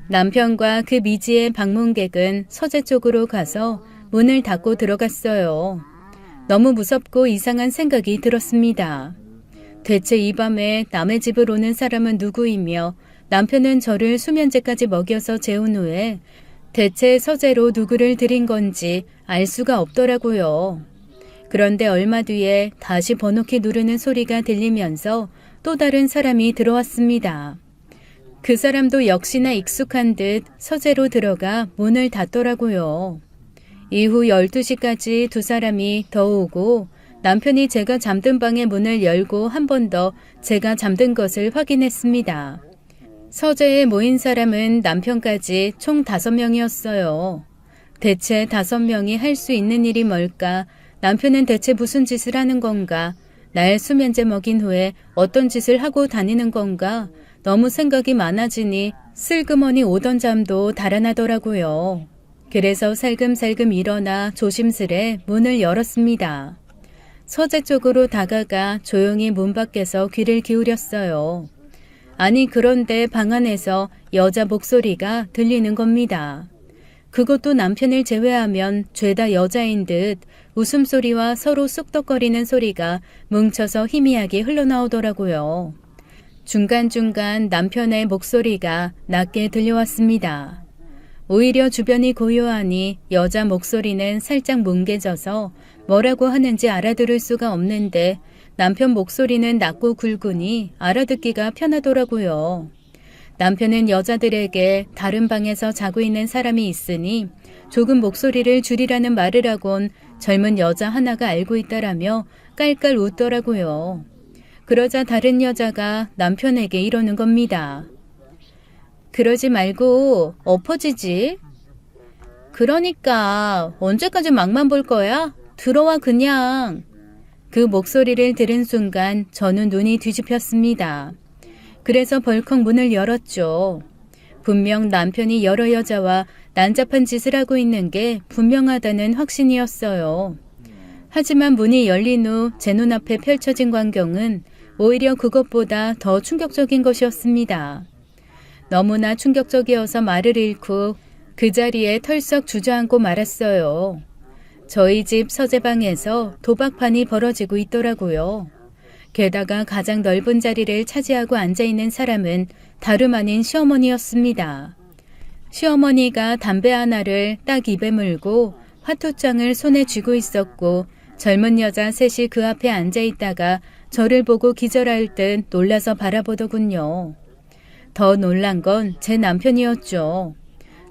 남편과 그 미지의 방문객은 서재 쪽으로 가서 문을 닫고 들어갔어요. 너무 무섭고 이상한 생각이 들었습니다. 대체 이 밤에 남의 집을 오는 사람은 누구이며 남편은 저를 수면제까지 먹여서 재운 후에 대체 서재로 누구를 들인 건지 알 수가 없더라고요. 그런데 얼마 뒤에 다시 번호키 누르는 소리가 들리면서 또 다른 사람이 들어왔습니다. 그 사람도 역시나 익숙한 듯 서재로 들어가 문을 닫더라고요. 이후 12시까지 2사람이 더 오고 남편이 제가 잠든 방의 문을 열고 한 번 더 제가 잠든 것을 확인했습니다. 서재에 모인 사람은 남편까지 총 5명이었어요. 대체 5명이 할 수 있는 일이 뭘까? 남편은 대체 무슨 짓을 하는 건가? 날 수면제 먹인 후에 어떤 짓을 하고 다니는 건가? 너무 생각이 많아지니 슬그머니 오던 잠도 달아나더라고요. 그래서 살금살금 일어나 조심스레 문을 열었습니다. 서재 쪽으로 다가가 조용히 문 밖에서 귀를 기울였어요. 아니 그런데 방 안에서 여자 목소리가 들리는 겁니다. 그것도 남편을 제외하면 죄다 여자인 듯 웃음소리와 서로 쑥덕거리는 소리가 뭉쳐서 희미하게 흘러나오더라고요. 중간중간 남편의 목소리가 낮게 들려왔습니다. 오히려 주변이 고요하니 여자 목소리는 살짝 뭉개져서 뭐라고 하는지 알아들을 수가 없는데 남편 목소리는 낮고 굵으니 알아듣기가 편하더라고요. 남편은 여자들에게 다른 방에서 자고 있는 사람이 있으니 조금 목소리를 줄이라는 말을 하곤 젊은 여자 하나가 알고 있다라며 깔깔 웃더라고요. 그러자 다른 여자가 남편에게 이러는 겁니다. 그러지 말고 엎어지지. 그러니까 언제까지 막만 볼 거야? 들어와 그냥. 그 목소리를 들은 순간 저는 눈이 뒤집혔습니다. 그래서 벌컥 문을 열었죠. 분명 남편이 여러 여자와 난잡한 짓을 하고 있는 게 분명하다는 확신이었어요. 하지만 문이 열린 후 제 눈앞에 펼쳐진 광경은 오히려 그것보다 더 충격적인 것이었습니다. 너무나 충격적이어서 말을 잃고 그 자리에 털썩 주저앉고 말았어요. 저희 집 서재방에서 도박판이 벌어지고 있더라고요. 게다가 가장 넓은 자리를 차지하고 앉아있는 사람은 다름 아닌 시어머니였습니다. 시어머니가 담배 하나를 딱 입에 물고 화투장을 손에 쥐고 있었고 젊은 여자 셋이 그 앞에 앉아있다가 저를 보고 기절할 듯 놀라서 바라보더군요. 더 놀란 건 제 남편이었죠.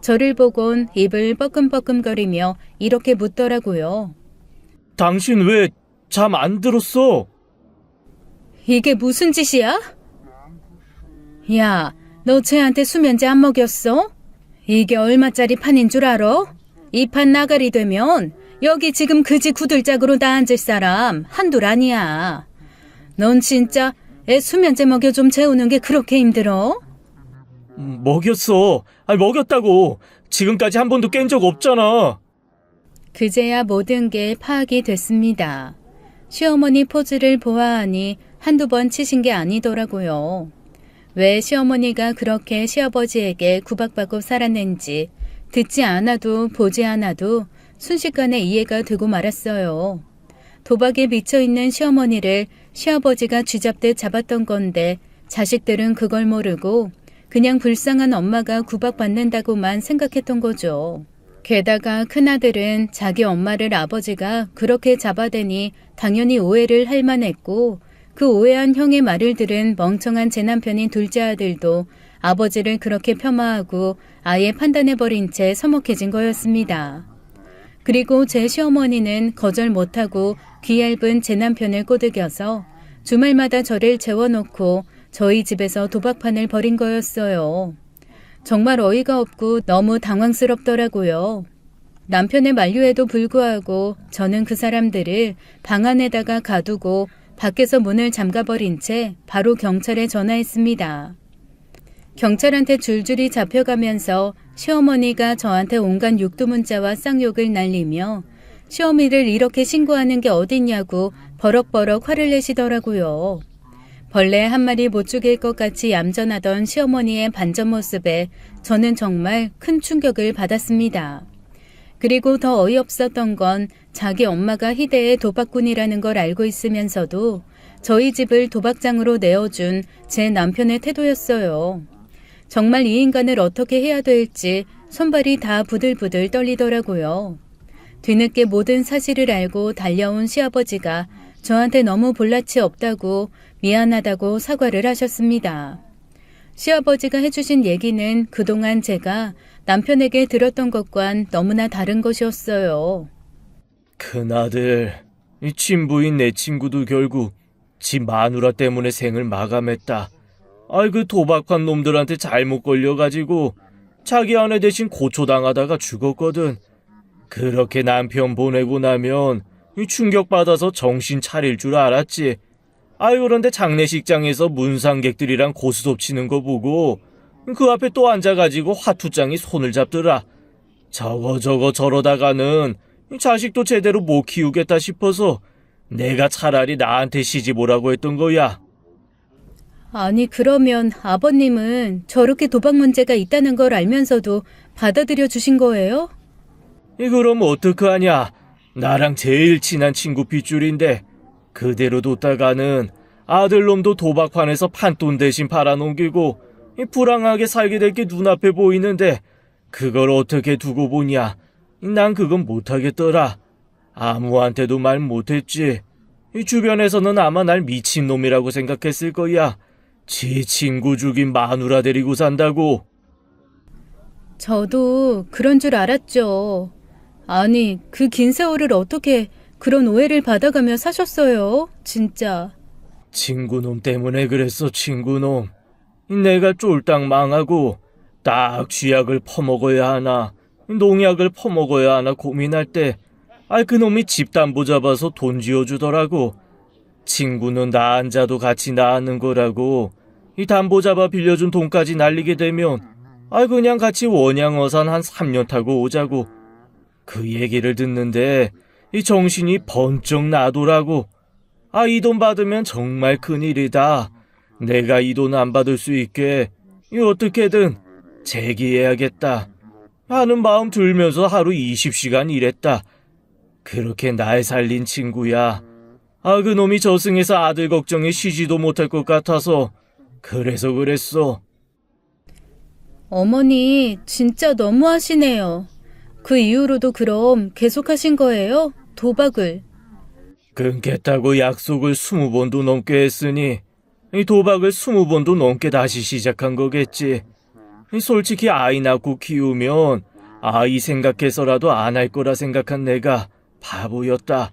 저를 보곤 입을 뻐끔뻐끔거리며 이렇게 묻더라고요. 당신 왜 잠 안 들었어? 이게 무슨 짓이야? 야, 너 쟤한테 수면제 안 먹였어? 이게 얼마짜리 판인 줄 알아? 이 판 나가리 되면 여기 지금 그지 구들짝으로 다 앉을 사람 한둘 아니야. 넌 진짜 애 수면제 먹여 좀 재우는 게 그렇게 힘들어? 먹였어. 먹였다고. 지금까지 한 번도 깬 적 없잖아. 그제야 모든 게 파악이 됐습니다. 시어머니 포즈를 보아하니 한두 번 치신 게 아니더라고요. 왜 시어머니가 그렇게 시아버지에게 구박받고 살았는지 듣지 않아도 보지 않아도 순식간에 이해가 되고 말았어요. 도박에 미쳐있는 시어머니를 시아버지가 쥐잡듯 잡았던 건데 자식들은 그걸 모르고 그냥 불쌍한 엄마가 구박받는다고만 생각했던 거죠. 게다가 큰아들은 자기 엄마를 아버지가 그렇게 잡아대니 당연히 오해를 할 만했고 그 오해한 형의 말을 들은 멍청한 제 남편인 둘째 아들도 아버지를 그렇게 폄하하고 아예 판단해버린 채 서먹해진 거였습니다. 그리고 제 시어머니는 거절 못하고 귀 얇은 제 남편을 꼬드겨서 주말마다 저를 재워놓고 저희 집에서 도박판을 벌인 거였어요. 정말 어이가 없고 너무 당황스럽더라고요. 남편의 만류에도 불구하고 저는 그 사람들을 방 안에다가 가두고 밖에서 문을 잠가버린 채 바로 경찰에 전화했습니다. 경찰한테 줄줄이 잡혀가면서 시어머니가 저한테 온갖 육두문자와 쌍욕을 날리며 시어머니를 이렇게 신고하는 게 어딨냐고 버럭버럭 화를 내시더라고요. 벌레 한 마리 못 죽일 것 같이 얌전하던 시어머니의 반전 모습에 저는 정말 큰 충격을 받았습니다. 그리고 더 어이없었던 건 자기 엄마가 희대의 도박꾼이라는 걸 알고 있으면서도 저희 집을 도박장으로 내어준 제 남편의 태도였어요. 정말 이 인간을 어떻게 해야 될지 손발이 다 부들부들 떨리더라고요. 뒤늦게 모든 사실을 알고 달려온 시아버지가 저한테 너무 볼낯이 없다고 미안하다고 사과를 하셨습니다. 시아버지가 해주신 얘기는 그동안 제가 남편에게 들었던 것과는 너무나 다른 것이었어요. 큰아들, 이 친부인 내 친구도 결국 지 마누라 때문에 생을 마감했다. 그 도박판 놈들한테 잘못 걸려가지고 자기 아내 대신 고초당하다가 죽었거든. 그렇게 남편 보내고 나면 충격받아서 정신 차릴 줄 알았지. 그런데 장례식장에서 문상객들이랑 고스톱 치는 거 보고 그 앞에 또 앉아가지고 화투장이 손을 잡더라. 저거 저러다가는 자식도 제대로 못 키우겠다 싶어서 내가 차라리 나한테 시집 오라고 했던 거야. 아니 그러면 아버님은 저렇게 도박 문제가 있다는 걸 알면서도 받아들여 주신 거예요? 그럼 어떡하냐. 나랑 제일 친한 친구 핏줄인데 그대로 뒀다가는 아들놈도 도박판에서 판돈 대신 팔아넘기고 불황하게 살게 될 게 눈앞에 보이는데 그걸 어떻게 두고 보냐. 난 그건 못하겠더라. 아무한테도 말 못했지. 주변에서는 아마 날 미친놈이라고 생각했을 거야. 지 친구 죽인 마누라 데리고 산다고. 저도 그런 줄 알았죠. 아니, 그 긴 세월을 어떻게 그런 오해를 받아가며 사셨어요? 진짜. 친구놈 때문에 그랬어, 친구놈. 내가 쫄딱 망하고 딱 쥐약을 퍼먹어야 하나, 농약을 퍼먹어야 하나 고민할 때, 그놈이 집담보 잡아서 돈 쥐어주더라고. 친구는 나 앉아도 같이 나가는 거라고. 이 담보 잡아 빌려준 돈까지 날리게 되면, 그냥 같이 원양어산 한 3년 타고 오자고. 그 얘기를 듣는데, 이 정신이 번쩍 나더라고. 이 돈 받으면 정말 큰일이다. 내가 이 돈 안 받을 수 있게 어떻게든 재기해야겠다 하는 마음 들면서 하루 20시간 일했다. 그렇게 날 살린 친구야. 그놈이 저승에서 아들 걱정에 쉬지도 못할 것 같아서 그래서 그랬어. 어머니, 진짜 너무하시네요. 그 이후로도 그럼 계속하신 거예요? 도박을. 끊겠다고 약속을 20번도 넘게 했으니 이 도박을 20번도 넘게 다시 시작한 거겠지. 솔직히 아이 낳고 키우면 아이 생각해서라도 안 할 거라 생각한 내가 바보였다.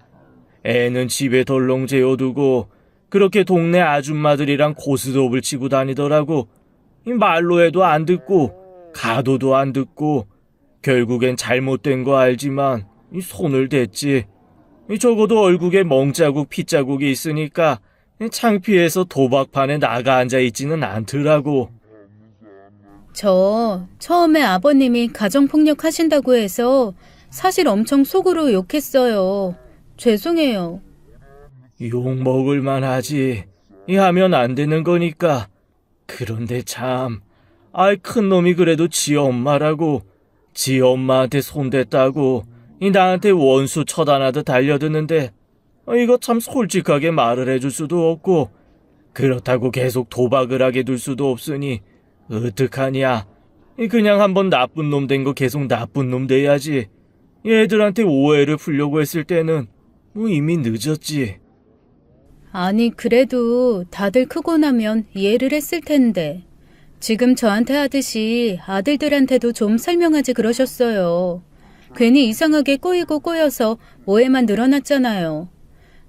애는 집에 덜렁 재워두고 그렇게 동네 아줌마들이랑 고스톱을 치고 다니더라고. 말로 해도 안 듣고 가도도 안 듣고 결국엔 잘못된 거 알지만 손을 댔지. 적어도 얼굴에 멍자국 피자국이 있으니까 창피해서 도박판에 나가 앉아있지는 않더라고. 저 처음에 아버님이 가정폭력 하신다고 해서 사실 엄청 속으로 욕했어요. 죄송해요. 욕 먹을만 하지. 하면 안 되는 거니까. 그런데 참, 큰 놈이 그래도 지 엄마라고, 지 엄마한테 손댔다고 나한테 원수 처단하듯 달려드는데 이거 참 솔직하게 말을 해줄 수도 없고 그렇다고 계속 도박을 하게 둘 수도 없으니 어떡하냐. 그냥 한번 나쁜 놈 된 거 계속 나쁜 놈 돼야지. 얘들한테 오해를 풀려고 했을 때는 이미 늦었지. 아니, 그래도 다들 크고 나면 이해를 했을 텐데. 지금 저한테 하듯이 아들들한테도 좀 설명하지 그러셨어요. 괜히 이상하게 꼬이고 꼬여서 오해만 늘어났잖아요.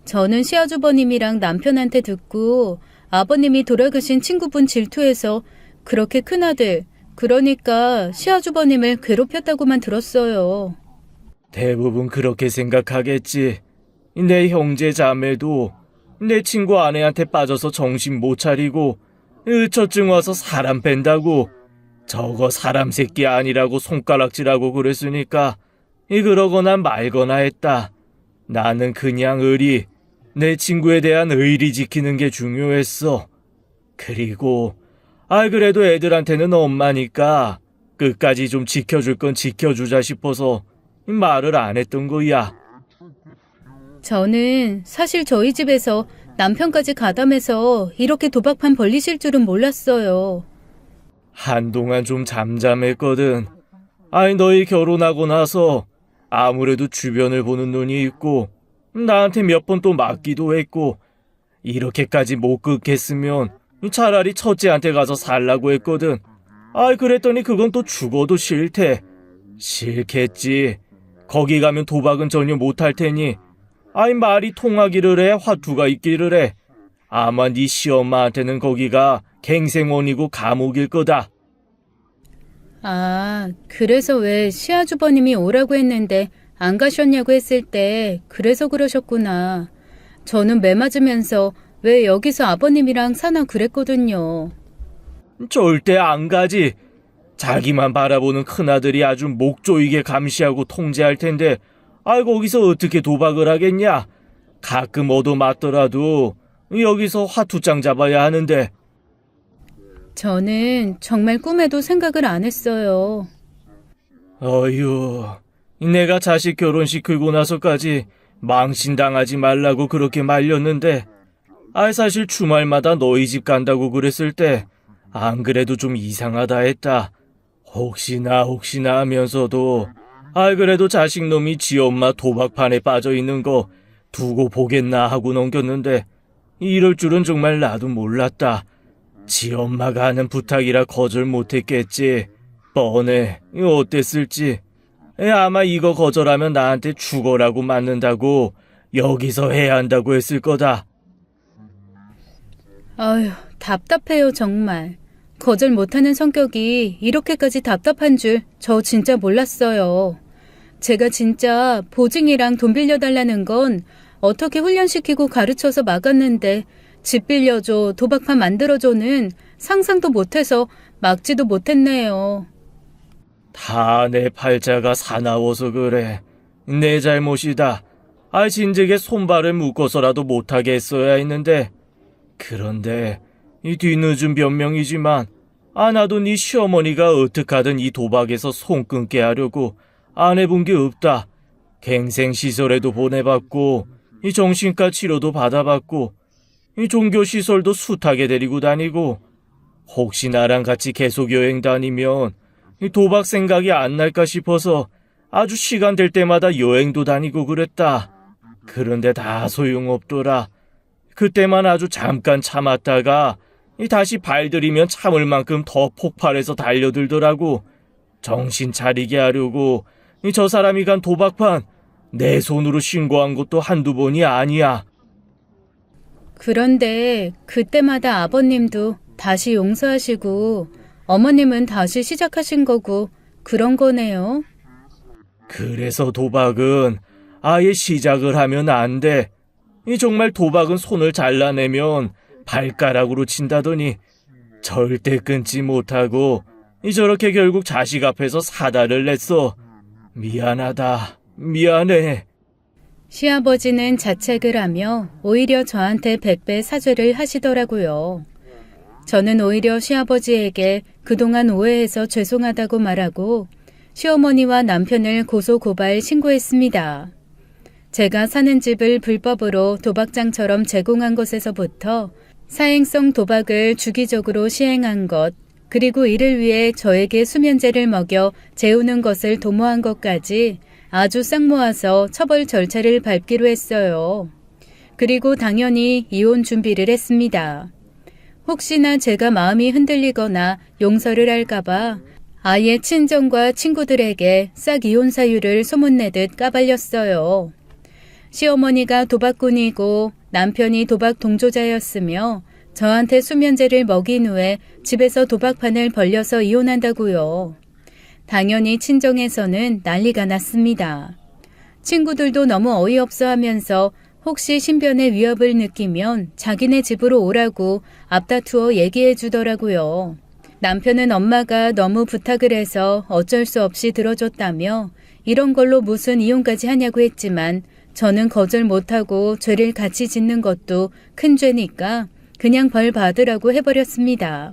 저는 시아주버님이랑 남편한테 듣고 아버님이 돌아가신 친구분 질투해서 그렇게 큰아들, 그러니까 시아주버님을 괴롭혔다고만 들었어요. 대부분 그렇게 생각하겠지. 내 형제 자매도 내 친구 아내한테 빠져서 정신 못 차리고 의처증 와서 사람 뺀다고 저거 사람 새끼 아니라고 손가락질하고 그랬으니까 그러거나 말거나 했다. 나는 그냥 내 친구에 대한 의리 지키는 게 중요했어. 그리고 그래도 애들한테는 엄마니까 끝까지 좀 지켜줄 건 지켜주자 싶어서 말을 안 했던 거야. 저는 사실 저희 집에서 남편까지 가담해서 이렇게 도박판 벌리실 줄은 몰랐어요. 한동안 좀 잠잠했거든. 너희 결혼하고 나서 아무래도 주변을 보는 눈이 있고 나한테 몇 번 또 맞기도 했고 이렇게까지 못 끊겠으면 차라리 첫째한테 가서 살라고 했거든. 그랬더니 그건 또 죽어도 싫대. 싫겠지. 거기 가면 도박은 전혀 못할 테니 말이 통하기를 해, 화투가 있기를 해. 아마 네 시엄마한테는 거기가 갱생원이고 감옥일 거다. 그래서 왜 시아주버님이 오라고 했는데 안 가셨냐고 했을 때 그래서 그러셨구나. 저는 매 맞으면서 왜 여기서 아버님이랑 사나 그랬거든요. 절대 안 가지. 자기만 바라보는 큰아들이 아주 목 조이게 감시하고 통제할 텐데 거기서 어떻게 도박을 하겠냐. 가끔 얻어맞더라도 여기서 화투장 잡아야 하는데. 저는 정말 꿈에도 생각을 안 했어요. 어휴, 내가 자식 결혼시키고 나서까지 망신당하지 말라고 그렇게 말렸는데 사실 주말마다 너희 집 간다고 그랬을 때 안 그래도 좀 이상하다 했다. 혹시나 하면서도 그래도 자식놈이 지 엄마 도박판에 빠져있는 거 두고 보겠나 하고 넘겼는데 이럴 줄은 정말 나도 몰랐다. 지 엄마가 하는 부탁이라 거절 못했겠지. 뻔해. 어땠을지. 아마 이거 거절하면 나한테 죽어라고 맞는다고 여기서 해야 한다고 했을 거다. 아휴, 답답해요, 정말. 거절 못하는 성격이 이렇게까지 답답한 줄 저 진짜 몰랐어요. 제가 진짜 보증이랑 돈 빌려달라는 건 어떻게 훈련시키고 가르쳐서 막았는데 집 빌려줘, 도박판 만들어줘는 상상도 못해서 막지도 못했네요. 다 내 팔자가 사나워서 그래. 내 잘못이다. 진즉에 손발을 묶어서라도 못하게 했어야 했는데. 그런데 이 뒤늦은 변명이지만 나도 네 시어머니가 어떡하든 이 도박에서 손 끊게 하려고 안 해본 게 없다. 갱생시설에도 보내봤고 이 정신과 치료도 받아봤고 이 종교시설도 숱하게 데리고 다니고 혹시 나랑 같이 계속 여행 다니면 이 도박 생각이 안 날까 싶어서 아주 시간 될 때마다 여행도 다니고 그랬다. 그런데 다 소용없더라. 그때만 아주 잠깐 참았다가 다시 발들이면 참을 만큼 더 폭발해서 달려들더라고. 정신 차리게 하려고 저 사람이 간 도박판 내 손으로 신고한 것도 한두 번이 아니야. 그런데 그때마다 아버님도 다시 용서하시고 어머님은 다시 시작하신 거고 그런 거네요. 그래서 도박은 아예 시작을 하면 안 돼. 정말 도박은 손을 잘라내면 발가락으로 친다더니 절대 끊지 못하고 저렇게 결국 자식 앞에서 사달을 냈어. 미안하다. 미안해. 시아버지는 자책을 하며 오히려 저한테 100배 사죄를 하시더라고요. 저는 오히려 시아버지에게 그동안 오해해서 죄송하다고 말하고 시어머니와 남편을 고소고발 신고했습니다. 제가 사는 집을 불법으로 도박장처럼 제공한 것에서부터 사행성 도박을 주기적으로 시행한 것, 그리고 이를 위해 저에게 수면제를 먹여 재우는 것을 도모한 것까지 아주 싹 모아서 처벌 절차를 밟기로 했어요. 그리고 당연히 이혼 준비를 했습니다. 혹시나 제가 마음이 흔들리거나 용서를 할까봐 아예 친정과 친구들에게 싹 이혼 사유를 소문내듯 까발렸어요. 시어머니가 도박꾼이고 남편이 도박 동조자였으며 저한테 수면제를 먹인 후에 집에서 도박판을 벌려서 이혼한다고요. 당연히 친정에서는 난리가 났습니다. 친구들도 너무 어이없어 하면서 혹시 신변의 위협을 느끼면 자기네 집으로 오라고 앞다투어 얘기해 주더라고요. 남편은 엄마가 너무 부탁을 해서 어쩔 수 없이 들어줬다며 이런 걸로 무슨 이혼까지 하냐고 했지만 저는 거절 못하고 죄를 같이 짓는 것도 큰 죄니까 그냥 벌 받으라고 해버렸습니다.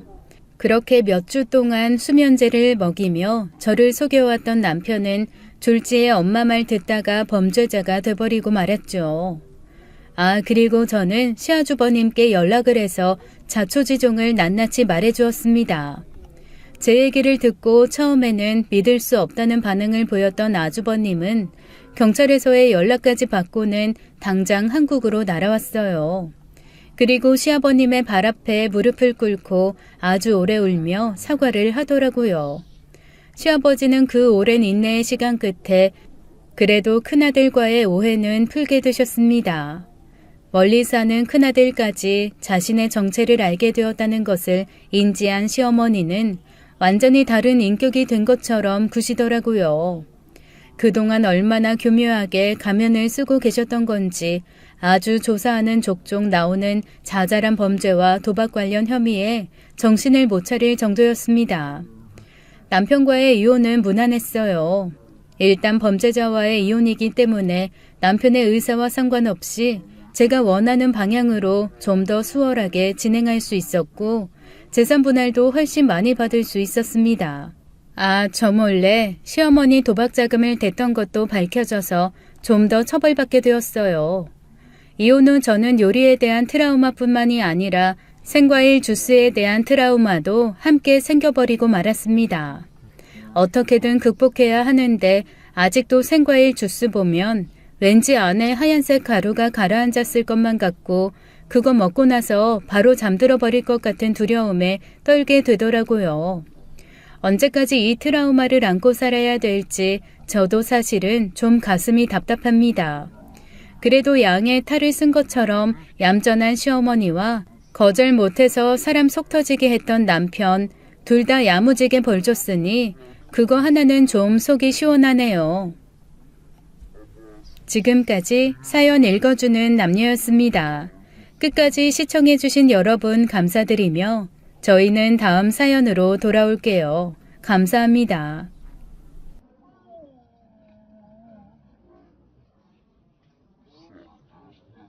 그렇게 몇 주 동안 수면제를 먹이며 저를 속여왔던 남편은 졸지에 엄마 말 듣다가 범죄자가 돼버리고 말았죠. 그리고 저는 시아주버님께 연락을 해서 자초지종을 낱낱이 말해주었습니다. 제 얘기를 듣고 처음에는 믿을 수 없다는 반응을 보였던 아주버님은 경찰에서의 연락까지 받고는 당장 한국으로 날아왔어요. 그리고 시아버님의 발 앞에 무릎을 꿇고 아주 오래 울며 사과를 하더라고요. 시아버지는 그 오랜 인내의 시간 끝에 그래도 큰아들과의 오해는 풀게 되셨습니다. 멀리 사는 큰아들까지 자신의 정체를 알게 되었다는 것을 인지한 시어머니는 완전히 다른 인격이 된 것처럼 구시더라고요. 그동안 얼마나 교묘하게 가면을 쓰고 계셨던 건지 아주 조사하는 족족 나오는 자잘한 범죄와 도박 관련 혐의에 정신을 못 차릴 정도였습니다. 남편과의 이혼은 무난했어요. 일단 범죄자와의 이혼이기 때문에 남편의 의사와 상관없이 제가 원하는 방향으로 좀 더 수월하게 진행할 수 있었고 재산 분할도 훨씬 많이 받을 수 있었습니다. 저 몰래 시어머니 도박 자금을 댔던 것도 밝혀져서 좀 더 처벌받게 되었어요. 이혼 후 저는 요리에 대한 트라우마뿐만이 아니라 생과일 주스에 대한 트라우마도 함께 생겨버리고 말았습니다. 어떻게든 극복해야 하는데 아직도 생과일 주스 보면 왠지 안에 하얀색 가루가 가라앉았을 것만 같고 그거 먹고 나서 바로 잠들어 버릴 것 같은 두려움에 떨게 되더라고요. 언제까지 이 트라우마를 안고 살아야 될지 저도 사실은 좀 가슴이 답답합니다. 그래도 양의 탈을 쓴 것처럼 얌전한 시어머니와 거절 못해서 사람 속 터지게 했던 남편, 둘 다 야무지게 벌 줬으니 그거 하나는 좀 속이 시원하네요. 지금까지 사연 읽어주는 남녀였습니다. 끝까지 시청해주신 여러분 감사드리며 저희는 다음 사연으로 돌아올게요. 감사합니다.